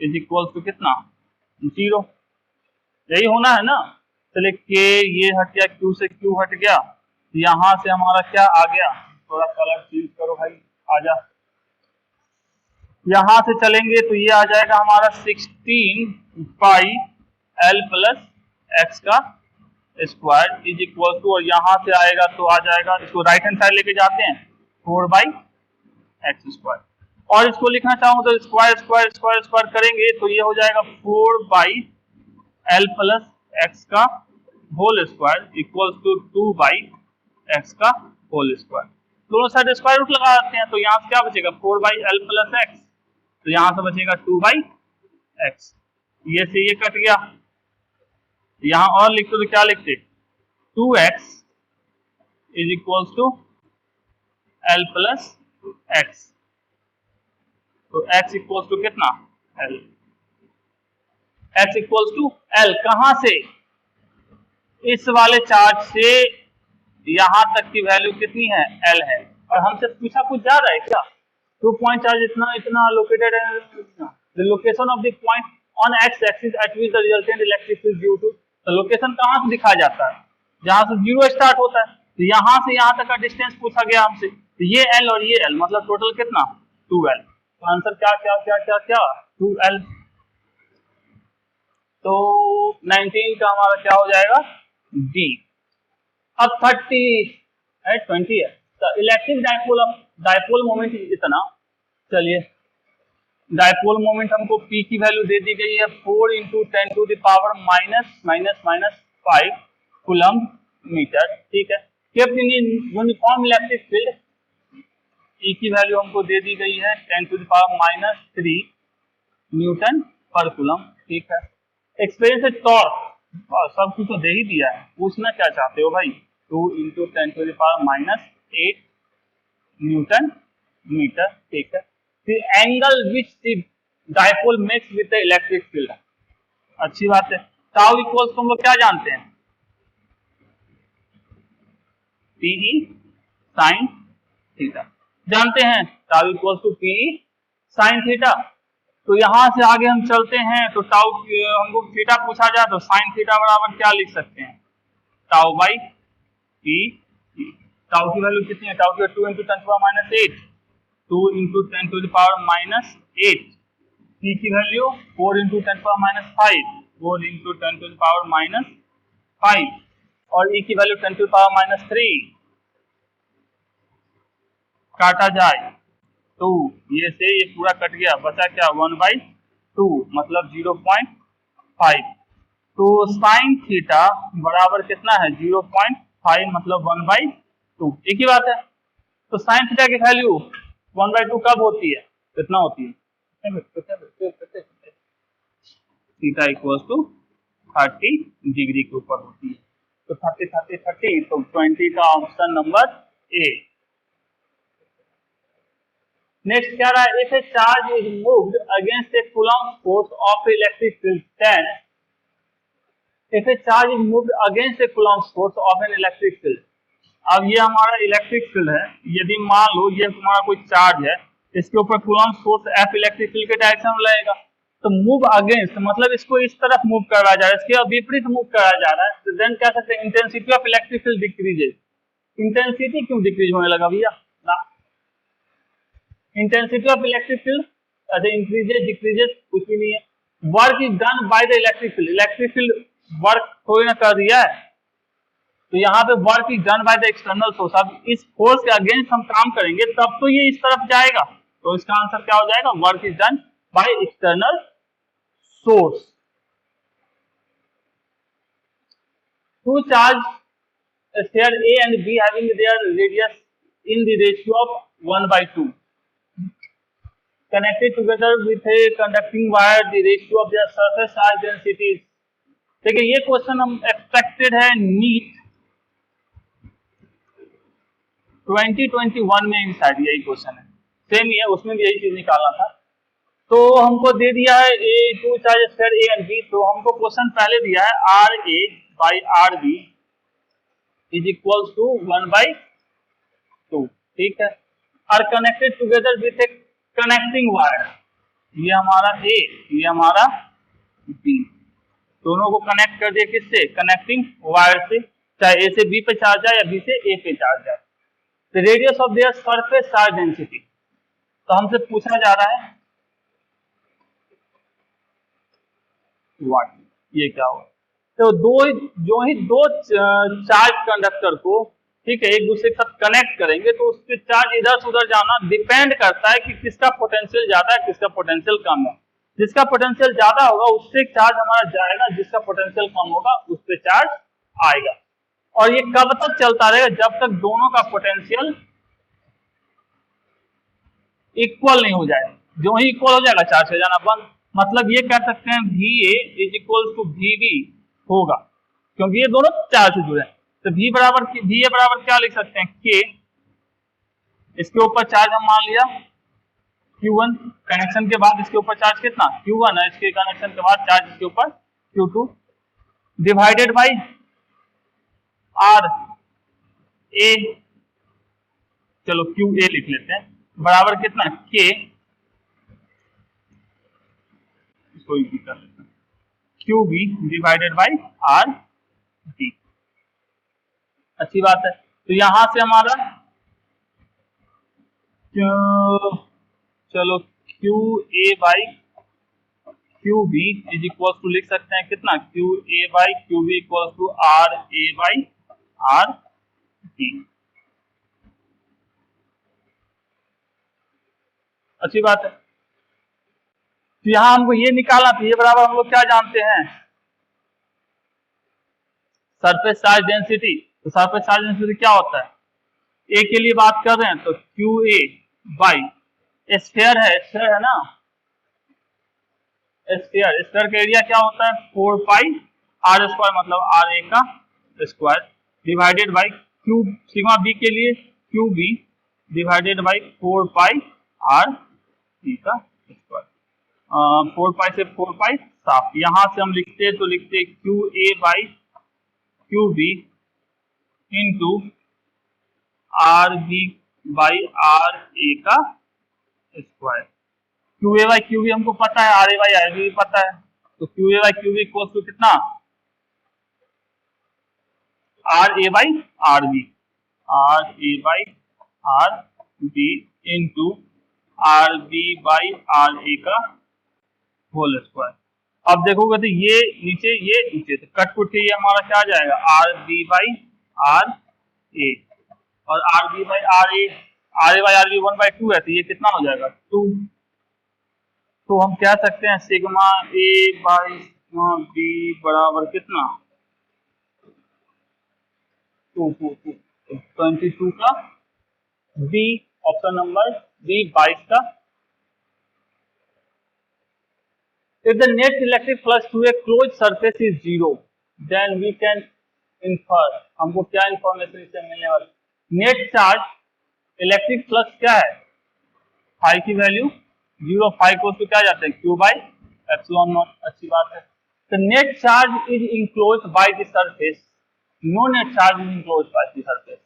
is equal to कितना, 0। यही होना है ना। चलिए के ये हट गया, Q से Q हट गया, यहां से हमारा क्या आ गया, थोड़ा कलर चेंज करो भाई, आजा। यहां से चलेंगे तो ये आ जाएगा हमारा 16 पाई L प्लस एक्स का स्क्वायर इज इक्वल टू, और यहां से आएगा तो आ जाएगा, इसको राइट हैंड साइड लेके जाते हैं, 4 बाई एक्स स्क्वायर। और इसको लिखना चाहूँ तो स्क्वायर स्क्वायर स्क्वायर स्क्वायर करेंगे तो ये हो जाएगा 4 बाई एल प्लस एक्स का whole square equal to 2 by x का होल स्क्वायर। दोनों साइड स्क्वायर रूट लगा देते हैं, तो यहाँ से क्या बचेगा 4 बाई एल प्लस एक्स, तो यहाँ से बचेगा 2 बाई एक्स, ये से ये कट गया। यहाँ और लिखते तो क्या लिखते, 2x is equal to L plus x, तो x इक्वल टू कितना l, x equal to l कहां से, इस वाले चार्ज से यहां तक की वैल्यू कितनी है, l है। और हमसे पूछा कुछ ज्यादा है क्या, 2 पॉइंट चार्ज इतना इतना लोकेटेड है, the location of the point on x axis at which the resultant electric field due to, तो लोकेशन कहां से दिखाया जाता है, जहां से 0 स्टार्ट होता है। तो यहां से यहां तक का डिस्टेंस पूछा गया हमसे, तो ये l और ये l मतलब टोटल कितना 2l, तो आंसर क्या क्या क्या क्या क्या 2l। तो 19 का हमारा क्या हो जाएगा D। अब 20 है, तो इलेक्ट्रिक डाइपोल मोमेंट इतना, चलिए डाइपोल मोमेंट हमको P की वैल्यू दे दी गई है 4 × 10⁻⁻⁻⁵ कूलम्ब मीटर, ठीक है। Kept in uniform electric field, E की वैल्यू हमको दे दी गई है 10⁻³ न्यूटन पर कूलम्ब, ठीक है। एक्सपीरियंस टॉर्क सब कुछ तो दे ही दिया है, पूछना क्या चाहते हो भाई, 2 × 10⁻⁸ न्यूटन मीटर, ठीक है। The angle which the dipole makes with the electric field, अच्छी बात है। टाउ इक्वल्स तुम लोग क्या जानते हैं, PE sin थीटा जानते हैं, tau equals to PE sin theta. तो यहां से आगे हम चलते हैं, तो टाउ हमको थीटा पूछा जाए तो sin थीटा बराबर क्या लिख सकते हैं, टाउ बाई PE। टाउ की वैल्यू कितनी है, टाउ की 2 × 10⁻⁸ 2 × 10⁻⁸ P की वैल्यू 4 × 10⁻⁵ 4 × 10⁻⁵ और E की वैल्यू 10⁻³ काटा जाए तो ये से ये पूरा कट गया, बचा क्या 1/2 मतलब 0.5। तो साइन थीटा बराबर कितना है 0.5 मतलब 1/2, एक ही बात है। तो साइन थीटा की वैल्यू 1/2 कब होती है, कितना होती है, थीटा इक्वल्स टू 30 डिग्री के ऊपर होती है। तो 30 तो 20 का ऑप्शन नंबर ए। नेक्स्ट क्या रहा है, if a charge is moved against a coulomb force of electric field then, if a charge is moved against a coulomb force of an electric field. अब ये हमारा इलेक्ट्रिक फील्ड है, यदि मान लो ये हमारा कोई चार्ज है, इसके ऊपर coulomb force F electric field के डायरेक्शन में लगेगा, तो मूव अगेंस्ट मतलब इसको इस तरफ मूव कराया जा रहा है, इसके विपरीत मूव कराया जा रहा है, तो देन क्या सकते हैं, intensity of electric field decreases. Intensity क्यों डिक्रीज होने लगा भैया ना, इंटेंसिटी ऑफ इलेक्ट्रिक फील्ड ऐसे इंक्रीजेज डिक्रीजेज कुछ भी नहीं है। Work is done by the electric field, electric field work थोड़ी ना कर दिया है, तो यहाँ पे work is done by the external source. अब इस फोर्स के अगेंस्ट हम काम करेंगे तब तो ये इस तरफ जाएगा, तो इसका आंसर क्या हो जाएगा, work is done by external source. To charge sphere A and B having their radius in the ratio of 1/2 connected together with a conducting wire, the ratio of their surface charge density। देखिए ये question हम expected है NEET 2021 में शायद यही question है, same ही है, उसमें भी यही चीज निकालना था। तो हमको दे दिया है a two charge sphere A and B, तो हमको क्वेश्चन पहले दिया है R A by R B is equal to 1/2, ठीक है, R connected together with a connecting wire, ये हमारा ए ये हमारा बी, दोनों को कनेक्ट कर दिया किससे, कनेक्टिंग वायर से, चाहे ए से बी पे चार्ज जाए या बी से ए पे चार्ज जाए। The radius of their surface charge density, तो हमसे पूछा जा रहा है व्हाट, ये क्या हुआ, तो जो ही दो चार्ज कंडक्टर को, ठीक है, एक दूसरे के साथ कनेक्ट करेंगे तो उसके चार्ज इधर से उधर जाना डिपेंड करता है कि किसका पोटेंशियल ज्यादा है किसका पोटेंशियल कम है। जिसका पोटेंशियल ज्यादा होगा उससे चार्ज हमारा जाएगा, जिसका पोटेंशियल कम होगा उस पे चार्ज आएगा। और ये कब तक चलता रहेगा, जब तक दोनों का पोटेंशियल इक्वल नहीं हो जाए। जो ही इक्वल हो जाएगा चार्ज हो जाना बंद। मतलब ये कह सकते हैं VA is equal to VB होगा, क्योंकि ये दोनों चार्ज से जुड़े हैं। तो VA बराबर क्या लिख सकते हैं, K, इसके ऊपर चार्ज हम मान लिया Q1, कनेक्शन के बाद इसके ऊपर चार्ज कितना Q1 है, इसके कनेक्शन के बाद चार्ज इसके ऊपर Q2, divided by R A, चलो QA लिख लेते हैं, बराबर कितना K, इसको इजी कर लेते हैं, QB डिवाइडेड बाई RB। अच्छी बात है। तो यहां से हमारा चलो QA by QB is equal to लिख सकते हैं कितना, QA by QB equal to RA by RB। अच्छी बात है। तो यहां हमको ये निकालना था, ये बराबर हम लोग क्या जानते हैं, सरफेस चार्ज डेंसिटी। तो सरफेस चार्ज डेंसिटी क्या होता है, ए के लिए बात कर रहे हैं तो QA बाई स्फीयर है ना, स्फीयर का एरिया क्या होता है 4 पाई R स्क्वायर, मतलब RA का square, divided by Q sigma B के लिए QB divided by 4 pi RC का स्क्वायर। 4 पाई से 4 पाई साफ, यहां से हम लिखते तो लिखते QA by QB into RB by RA का स्क्वायर। QA बाई QB हमको पता है, RA बाई RB भी पता है, तो QA by QB equal to कितना RA by RB, RA by RB into RB by RA का होल स्क्वायर। अब देखोगे तो ये नीचे तो कट कुट के ये हमारा क्या आ जाएगा RB बाई RA, और RB by RA by RB 1/2 है, तो ये कितना हो जाएगा 2। तो हम कह सकते हैं sigma A by sigma B बराबर कितना 22 का B, ऑप्शन नंबर B 22 का। If the net electric flux through a closed surface is 0, then we can infer, हमको क्या इंफॉर्मेशन इससे मिलने वाली, नेट चार्ज इलेक्ट्रिक फ्लक्स क्या है फाई की वैल्यू 0, फाई को तो क्या जाता है Q बाई एप्सिलॉन नॉट। अच्छी बात है। तो net charge is enclosed by the surface, no net charge is enclosed by the surface.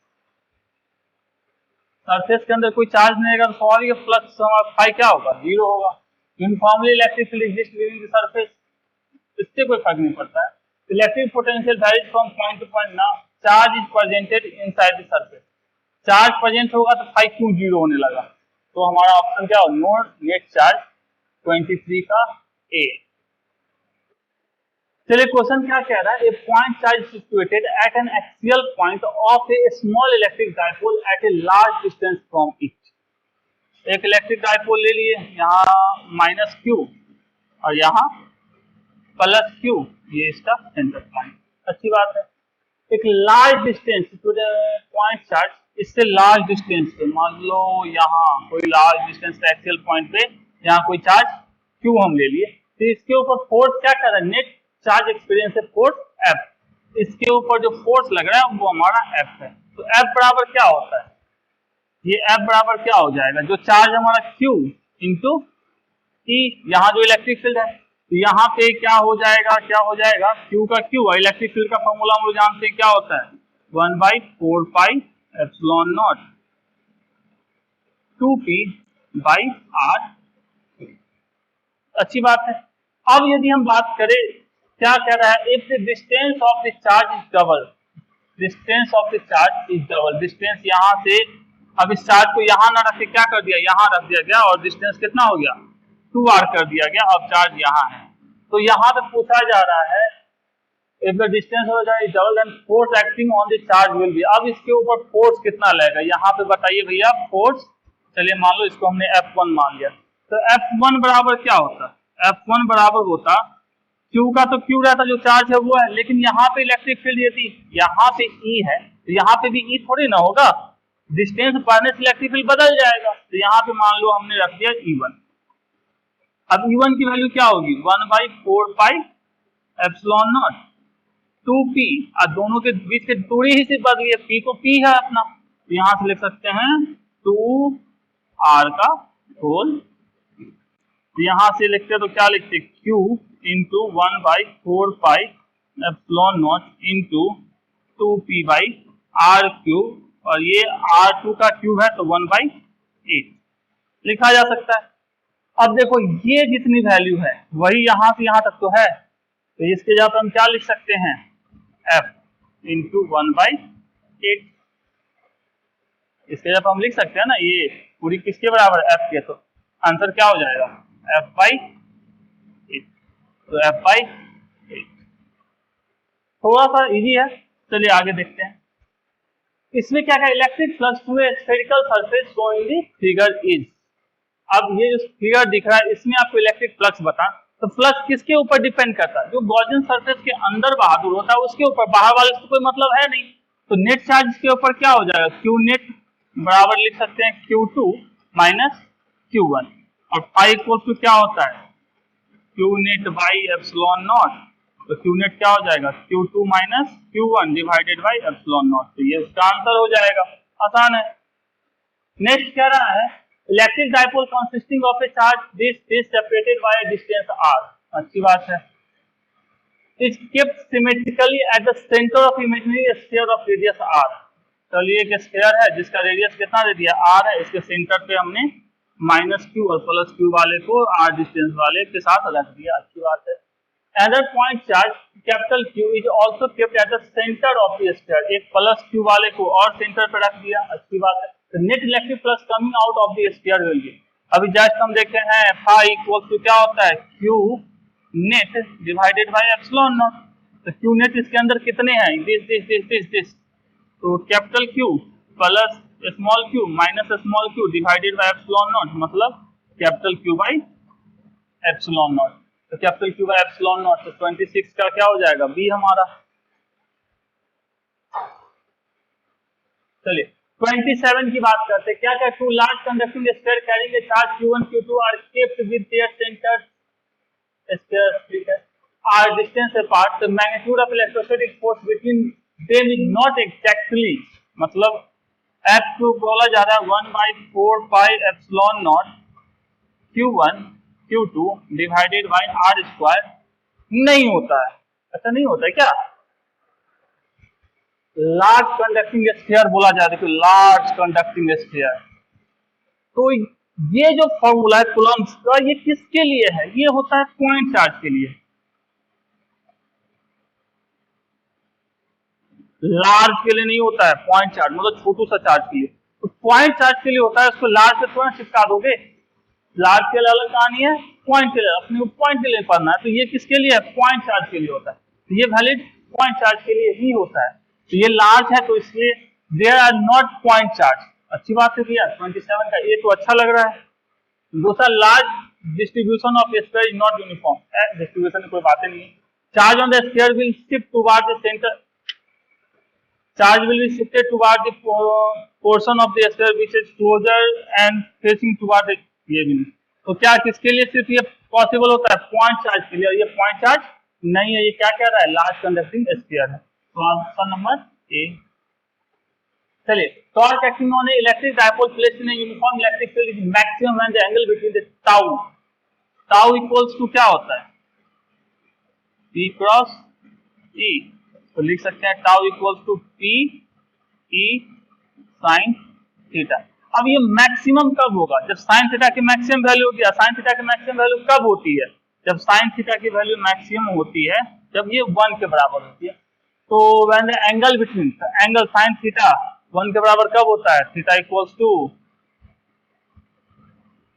Surface के अंदर कोई चार्ज नहीं रहेगा तो स्वाभाविक फ्लक्स हमारा फाई क्या होगा, 0 होगा। Uniformly electric field exist within the surface, इससे कोई फर्क नहीं पड़ता है। Electric potential varies from point two point. Now charge is presented inside the surface, charge present होगा तो फाई क्यों 0 होने लगा, तो हमारा ऑप्शन क्या होगा, नो नेट चार्ज 23 का ए। चलिए क्वेश्चन क्या कह रहा है, a point charge situated at an axial point of a small electric dipole at a large distance from it. एक इलेक्ट्रिक डायपोल ले लिए, यहाँ माइनस क्यू और यहाँ प्लस क्यू, ये इसका सेंटर पॉइंट। अच्छी बात है। एक लार्ज डिस्टेंस पॉइंट चार्ज, इससे लार्ज डिस्टेंस पे, मान लो यहाँ कोई लार्ज डिस्टेंस एक्सियल पॉइंट पे यहाँ कोई चार्ज क्यू हम ले लिए, तो इसके ऊपर फोर्स क्या कर रहा है, नेट चार्ज एक्सपीरियंस है फोर्स एफ। इसके ऊपर जो फोर्स लग रहा है वो हमारा एफ है। तो एफ बराबर क्या होता है, ये एफ बराबर क्या हो जाएगा, जो चार्ज हमारा क्यू इंटू ई, यहाँ जो इलेक्ट्रिक फील्ड है, तो यहाँ पे क्या हो जाएगा, क्यू का क्यू, इलेक्ट्रिक फील्ड का फॉर्मूला हम लोग जानते हैं क्या होता है, 1/4 pi epsilon naught 2p by R. अच्छी बात है। अब यदि हम बात करें, क्या कह रहा है, if the distance of the charge is double, distance of the charge is double, distance यहाँ से, अब इस चार्ज को यहाँ ना रख के क्या कर दिया, यहाँ रख दिया गया और डिस्टेंस कितना हो गया, 2r कर दिया गया। अब चार्ज यहाँ है, तो यहाँ पे पूछा जा रहा है इफ द डिस्टेंस हो जाए double then force acting on the charge will be. अब इसके ऊपर फोर्स कितना लगेगा, यहाँ पे बताइए भैया फोर्स। चलिए मान लो इसको हमने F1 मान लिया, तो F1 बराबर क्या होता, F1 बराबर होता Q का, तो Q रहता जो चार्ज है वो है, लेकिन यहाँ पे इलेक्ट्रिक फील्ड यदि यहाँ पे E है तो यहाँ पे भी E थोड़ी ना होगा, डिस्टेंस बढ़ने से इलेक्ट्रिक फील्ड बदल जाएगा। तो यहाँ पे मान लो हमने रख दिया E1। अब E1 की वैल्यू क्या होगी, 1/4 पाई एप्सिलॉन नॉट 2p, और दोनों के बीच की दूरी ही सिर्फ बदली है, P को P है अपना, तो यहाँ से लिख सकते हैं 2r का होल। यहाँ से लिखते तो क्या लिखते, Q into 1/4 pi epsilon naught into 2p by R cube, और ये R2 का क्यूब है तो 1/8 लिखा जा सकता है। अब देखो ये जितनी वैल्यू है वही यहाँ से यहाँ तक तो है, तो इसके जगह पर हम क्या लिख सकते हैं, F इंटू 1/8। इसके जगह पर हम लिख सकते हैं ना, ये पूरी किसके बराबर है, F के, तो आंसर क्या हो जाएगा, F/8। तो F/8 थोड़ा सा इजी है। चलिए आगे देखते हैं। इसमें क्या है, electric flux through a spherical surface showing the figure is. अब ये जो फिगर दिख रहा है इसमें आपको इलेक्ट्रिक फ्लक्स बता, तो फ्लक्स किसके ऊपर डिपेंड करता है, जो गॉसियन सरफेस के अंदर बहादुर होता है उसके ऊपर, बाहर वाले से कोई मतलब है नहीं। तो नेट चार्ज के ऊपर क्या हो जाएगा, Q नेट बराबर लिख सकते हैं Q2 माइनस Q1, और फाई इक्वल टू क्या होता है, Q net by epsilon naught, तो Q नेट क्या हो जाएगा, Q2 minus Q1 divided by epsilon naught. तो ये इसका आंसर हो जाएगा, आसान है। नेक्स्ट क्या रहा है, electric dipole consisting of A charge this is separated by a distance r। अच्छी बात है। Is kept symmetrically eight the centre of imaginary sphere of radius r। चलिए एक स्फीयर है जिसका रेडियस कितना दे दिया, r है, इसके सेंटर पे हमने माइनस क्यू और प्लस क्यू वाले को r डिस्टेंस वाले के साथ रख दिया। अच्छी बात है। Other point charge capital Q is also kept at the centre of the sphere, एक प्लस क्यू वाले को और सेंटर पे रख दिया। अच्छी बात है। तो net electric flux coming out of the sphere will be, अभी जस्ट हम देखते हैं फाई इक्वल टू क्या होता है, Q net divided by epsilon naught. तो Q नेट इसके अंदर कितने हैं, दिस, तो capital Q plus small q minus small q divided by epsilon naught, मतलब capital Q by epsilon naught. तो capital Q by epsilon naught, तो 26 का क्या हो जाएगा, बी हमारा। चलिए 27 की बात करते हैं। क्या क्या, two large conducting sphere carrying a charge Q1 Q2 are kept with their centres sphere, ठीक है, R distance apart, the magnitude of electrostatic force between them is not exactly, मतलब F को बोला जा रहा है 1/4 pi epsilon naught Q1 Q2 divided by R square नहीं होता है। ऐसा नहीं होता है क्या? लार्ज कंडक्टिंग स्फीयर बोला जाता है कि लार्ज कंडक्टिंग स्फीयर। तो ये जो फॉर्मूला है कूलम्ब्स का, ये किसके लिए है? ये होता है पॉइंट चार्ज के लिए। लार्ज के लिए नहीं होता है पॉइंट चार्ज, मतलब छोटू सा चार्ज के लिए। तो पॉइंट चार्ज के लिए होता है, उसको लार्ज से थोड़ा चिपका दोगे। लार्ज के लिए अलग कहानी है, पॉइंट के लिए अपने पॉइंट के लिए पढ़ना है। तो ये किसके लिए है? पॉइंट चार्ज के लिए होता है। तो ये वैलिड पॉइंट चार्ज के लिए ही होता है। तो ये लार्ज है तो इसलिए there are not point charge. अच्छी बात है भैया, 27 का ये तो अच्छा लग रहा है। दूसरा, large distribution of sphere is not uniform. Distribution में कोई बातें नहीं है। Charge on the sphere will shift toward the centre, charge will be shifted toward the portion of the sphere which is closer and facing toward the ये भी नहीं। तो क्या किसके लिए सिर्फ ये पॉसिबल होता है? पॉइंट चार्ज के लिए। और ये पॉइंट चार्ज नहीं है, ये क्या कह रहा है? लार्ज कंडक्टिंग स्फीयर है। तो आंसर नंबर ए। चलिए, torque acting on a electric dipole placed in a uniform electric field is maximum when the angle between the tau, tau equals to क्या होता है? P cross E। तो लिख सकते हैं tau equals to P E sine theta. अब ये maximum कब होगा? जब साइन थीटा की मैक्सिमम वैल्यू होती है। साइन थीटा की मैक्सिमम वैल्यू कब होती है? जब साइन थीटा की वैल्यू मैक्सिमम होती है, जब ये 1 के बराबर होती है। तो when the angle between, angle sine theta 1 के बराबर कब होता है? थीटा इक्वल्स टू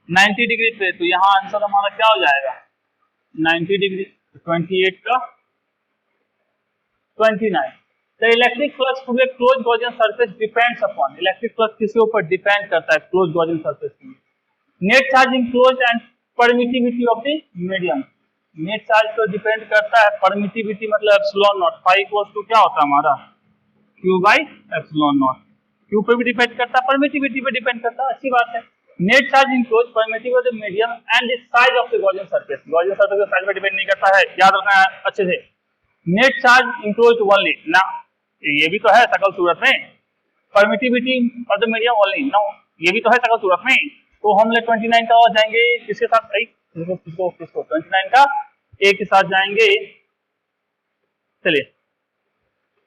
90 डिग्री पे। तो यहाँ आंसर हमारा क्या हो जाएगा? 90 डिग्री। 28 का 29। The electric flux through a closed Gaussian surface depends upon, electric flux किसके ऊपर डिपेंड करता है? क्लोज Gaussian surface के लिए। Net charge enclosed and permittivity of the medium, net charge तो डिपेंड करता है, परमिटिविटी मतलब epsilon naught. Phi equals to क्या होता है हमारा? Q by epsilon naught. Q पे भी डिपेंड करता है, परमिटिविटी पे डिपेंड करता है। अच्छी बात है। Net charge enclosed, permittivity of the medium and the size of the Gaussian surface, Gaussian surface के साइज पे डिपेंड नहीं करता है, याद रखना है अच्छे से। नेट चार्ज इनक्लोज्ड ओनली ना, ये भी तो है सकल सूरत में। Permittivity of the medium only no, ये भी तो है सकल सूरत में। तो हम ले 29 का और जाएंगे किसके साथ? किसको 29 का ए के साथ जाएंगे। चलिए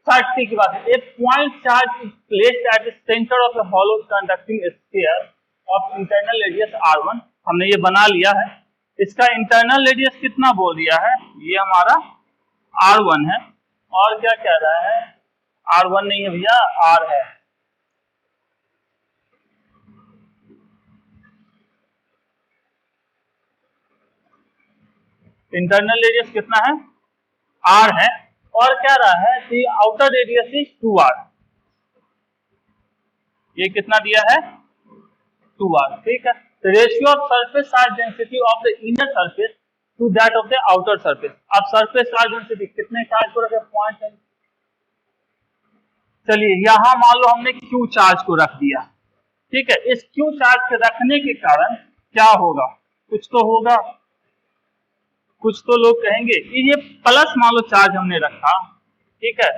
30 की बात है। A point charge is placed at the centre of a hollow conducting sphere of internal radius r1। हमने ये बना लिया है। इसका इंटरनल रेडियस कितना बोल दिया है? ये हमारा R1 है। और क्या कह रहा है? R1 नहीं है भैया, R है। इंटरनल रेडियस कितना है? R है। और कह रहा है कि आउटर रेडियस इज 2R। ये कितना दिया है? 2R। ठीक है। Ratio of surface charge density of the inner surface to that of the outer surface. अब सरफेस चार्ज डेंसिटी कितने चार्ज को रखे? पॉइंट। चलिए यहां मान लो हमने Q चार्ज को रख दिया। ठीक है, इस Q चार्ज के रखने के कारण क्या होगा? कुछ तो होगा, कुछ तो लोग कहेंगे ये प्लस मान लो चार्ज हमने रखा। ठीक है,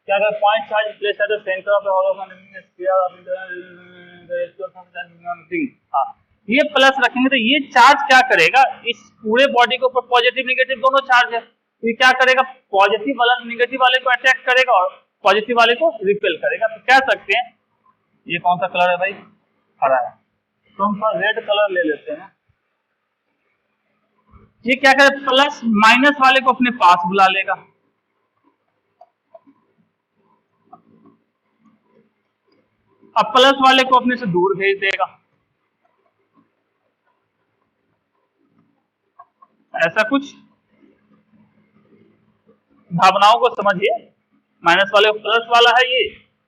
क्या अगर point charge place at the centre of the hollow sphere of हाँ, ये प्लस रखेंगे तो ये चार्ज क्या करेगा? इस पूरे बॉडी के ऊपर पॉजिटिव निगेटिव दोनों चार्ज है। तो ये क्या करेगा? पॉजिटिव वाला निगेटिव वाले को अट्रैक्ट करेगा और पॉजिटिव वाले को रिपेल करेगा। तो कह सकते हैं, ये कौन सा कलर है भाई? हरा है। तो हम रेड कलर ले लेते हैं। ये क्या करे? प्लस माइनस वाले को अपने पास बुला लेगा। अब प्लस वाले को अपने से दूर भेज देगा। ऐसा कुछ भावनाओं को समझिए। माइनस वाले को प्लस वाला है ये,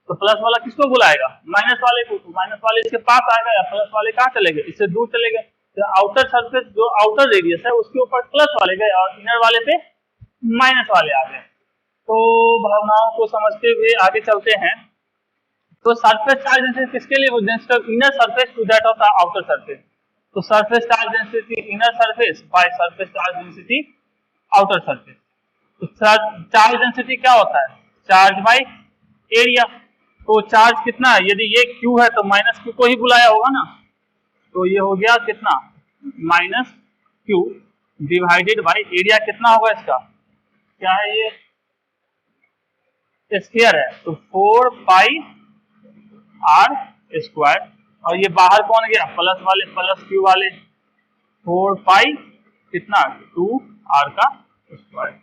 तो प्लस वाला किसको बुलाएगा? माइनस वाले को। तो माइनस वाले इसके पास आ गया, प्लस वाले कहाँ चले गए? इससे दूर चले गए। तो आउटर सरफेस जो आउटर रेडियस है उसके ऊपर प्लस वाले गए और इनर वाले पे माइनस वाले आ गए। तो भावनाओं को समझते हुए आगे चलते हैं। तो सरफेस चार्ज डेंसिटी किसके लिए? Inner surface to that of the outer surface. तो surface charge density inner surface by surface charge density outer surface. तो चार्ज डेंसिटी क्या होता है? Charge by area. तो चार्ज कितना है? यदि ये Q है तो माइनस Q को ही बुलाया होगा ना। तो ये हो गया कितना? Minus Q divided by area कितना होगा इसका, क्या है ये स्क्वायर है, तो 4 पाई आर स्क्वायर, और ये बाहर कौन गया प्लस वाले प्लस क्यू वाले, 4 पाई कितना 2 आर का स्क्वायर,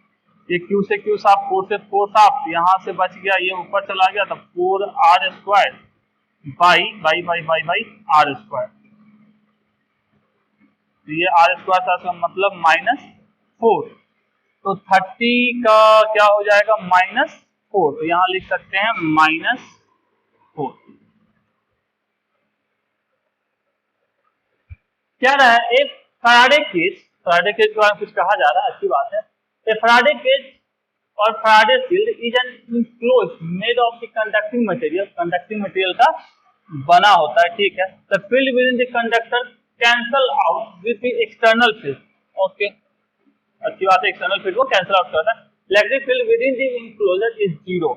ये क्यू से क्यू साफ 4 से 4 साफ, यहाँ से बच गया ये ऊपर चला गया, तो 4 R square by by by by by R square, ये आर स्क्वायर का मतलब -4, तो 30 का क्या हो जाएगा -4, तो यहां लिख सकते हैं -4। क्या रहा है एक फैराडे केज के बारे में कुछ कहा जा रहा है, अच्छी बात है। ए फैराडे केज और Faraday field is an enclose made of the conducting material का बना होता है, ठीक है। The field with in the conductor cancel out with the external field, okay, अच्छी बात है, एक्सटर्नल फील्ड को कैंसिल आउट करता है। Electric field with in the enclosure is 0,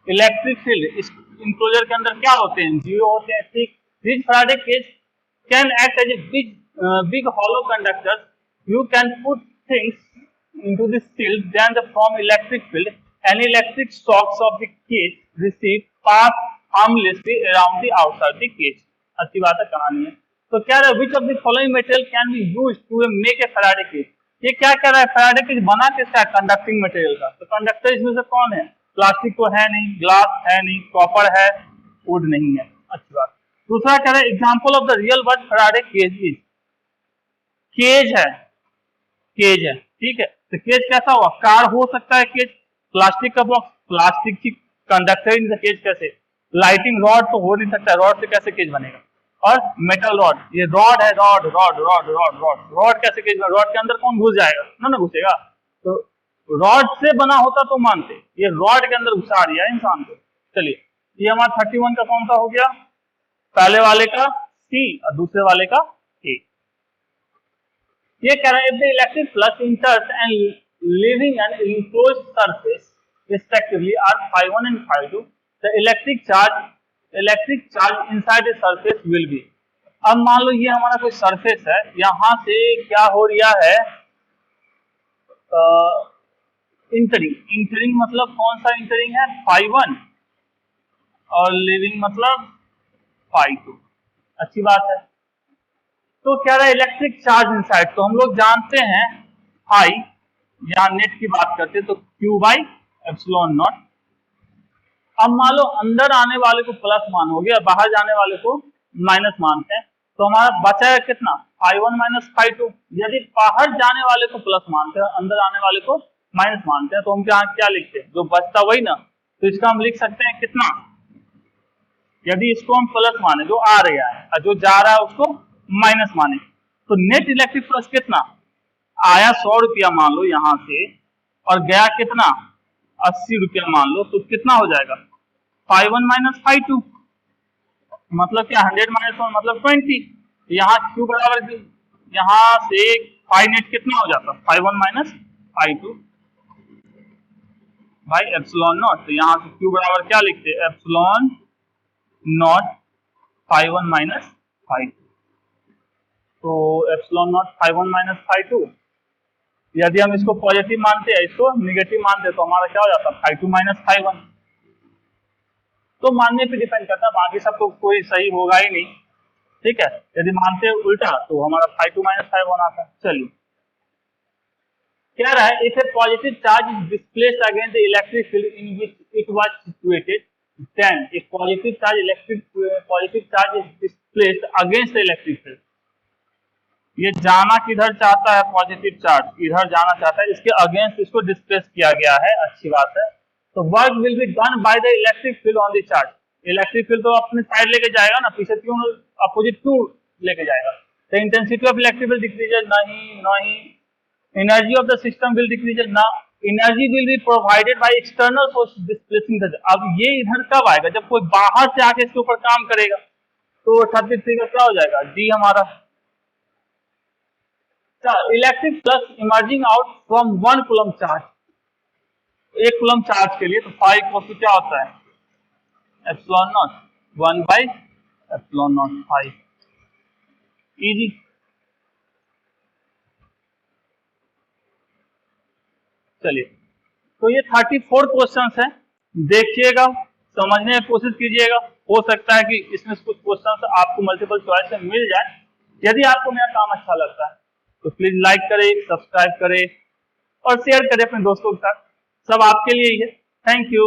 electric field इस इंक्लोजर के अंदर क्या होते हैं 0 होते हैं, ठीक। This Faraday cage can act as a big hollow conductors, you can put things into this field, then from electric field any electric shocks of the cage receive pass harmlessly around the outside the cage, अच्छी बात है, कहानी है। तो क्या है which of the following material can be used to make a Faraday cage, ये क्या कह रहा है Faraday cage बना किसका है कंडक्टिंग मटेरियल का, तो कंडक्टर इसमें से कौन है, प्लास्टिक तो है नहीं, ग्लास है नहीं, कॉपर है, वुड नहीं है, अच्छी बात। दूसरा कह रहा है example of the real world Faraday cage is, cage है, ठीक है, तो केज कैसा हुआ, कार हो सकता है केज, प्लास्टिक का बॉक्स, प्लास्टिक की कंडक्टर इन द केज कैसे, लाइटिंग रॉड तो हो नहीं सकता, रॉड से कैसे केज बनेगा, और मेटल रॉड, ये रॉड है, रॉड कैसे केज, रॉड के अंदर कौन घुस जाएगा ना घुसेगा, तो रॉड से बना होता तो मानते, ये रॉड के अंदर घुसा दिया इंसान को। चलिए ये हमारा 31 का कौन सा हो गया, पहले वाले का सी और दूसरे वाले का ए। ये कह रहा है if the electric flux enters and leaving an enclosed surface respectively are phi1 and phi2, the electric charge inside the surface will be, अब मान लो ये हमारा कोई सरफेस है, यहां से क्या हो रहा है इंटरिंग मतलब कौन सा इंटरिंग है phi1 और लीविंग मतलब phi2, अच्छी बात है। तो क्या रहा है इलेक्ट्रिक चार्ज इनसाइड, तो हम लोग जानते हैं फाई, यहाँ नेट की बात करते हैं तो क्यू बाई एप्सिलॉन नॉट। अब मान लो अंदर आने वाले को प्लस मान हो गया, बाहर जाने वाले को माइनस मानते हैं, तो हमारा बचा है कितना phi1 माइनस phi2। यदि बाहर जाने वाले को प्लस मानते हैं, अंदर आने वाले को माइनस मानते हैं, तो हम क्या लिखते हैं, जो बचता वही ना, तो इसका हम लिख सकते हैं कितना, यदि इसको हम प्लस माने जो आ रहा है और जो जा रहा है उसको माइनस माने, तो नेट इलेक्ट्रिक फ्लक्स कितना आया 100 रुपया मान लो यहां से, और गया कितना 80 रुपया मान लो, तो कितना हो जाएगा phi1 माइनस phi2, मतलब क्या 100 माइनस 1 मतलब 20, यहाँ क्यू बराबर यहाँ से फाई नेट कितना हो जाता phi1 minus phi2 by epsilon naught, तो यहाँ से क्यू बराबर क्या लिखते हैं epsilon not phi1 minus phi2, तो epsilon not phi1 minus phi2, यदि हम इसको पॉजिटिव मानते हैं इसको निगेटिव मानते हैं तो हमारा क्या हो जाता है phi2 माइनस phi1, तो मानने पे डिपेंड करता है, बाकी सब तो कोई सही होगा ही नहीं, ठीक है। यदि मानते हैं उल्टा तो हमारा phi2 माइनस phi1 आता है। चलिए क्या रहा है if a positive charge is displaced against the electric field in which it was situated, then a positive charge is displaced against the electric field, ये जाना किधर चाहता है पॉजिटिव चार्ज इधर जाना चाहता है, इसके अगेंस्ट इसको डिस्प्लेस किया गया है, अच्छी बात है। तो work will be done by the electric field on the charge, electric field तो अपने साइड लेके जाएगा ना, पीछे क्यों अपोजिट क्यों लेके जाएगा, तो intensity of electric field decreases नहीं, energy of the system will decreases ना, energy will be provided by external force displacing the, अब ये इधर कब आएगा जब कोई बाहर से आके इसके ऊपर काम करेगा, तो 33 का क्या हो जाएगा डी हमारा। Electric flux emerging out from 1 coulomb charge, 1 coulomb charge के लिए तो फाई इक्वल टू क्या होता है epsilon naught 1 by epsilon naught phi, easy. चलिए, तो ये 34 क्वेश्चंस हैं, देखिएगा, समझने की कोशिश कीजिएगा। हो सकता है कि इसमें कुछ क्वेश्चंस आपको मल्टीपल चॉइस से मिल जाए। यदि आपको मेरा काम अच्छा लगता है तो प्लीज लाइक करें, सब्सक्राइब करें और शेयर करें अपने दोस्तों के साथ। सब आपके लिए ही है। Thank you.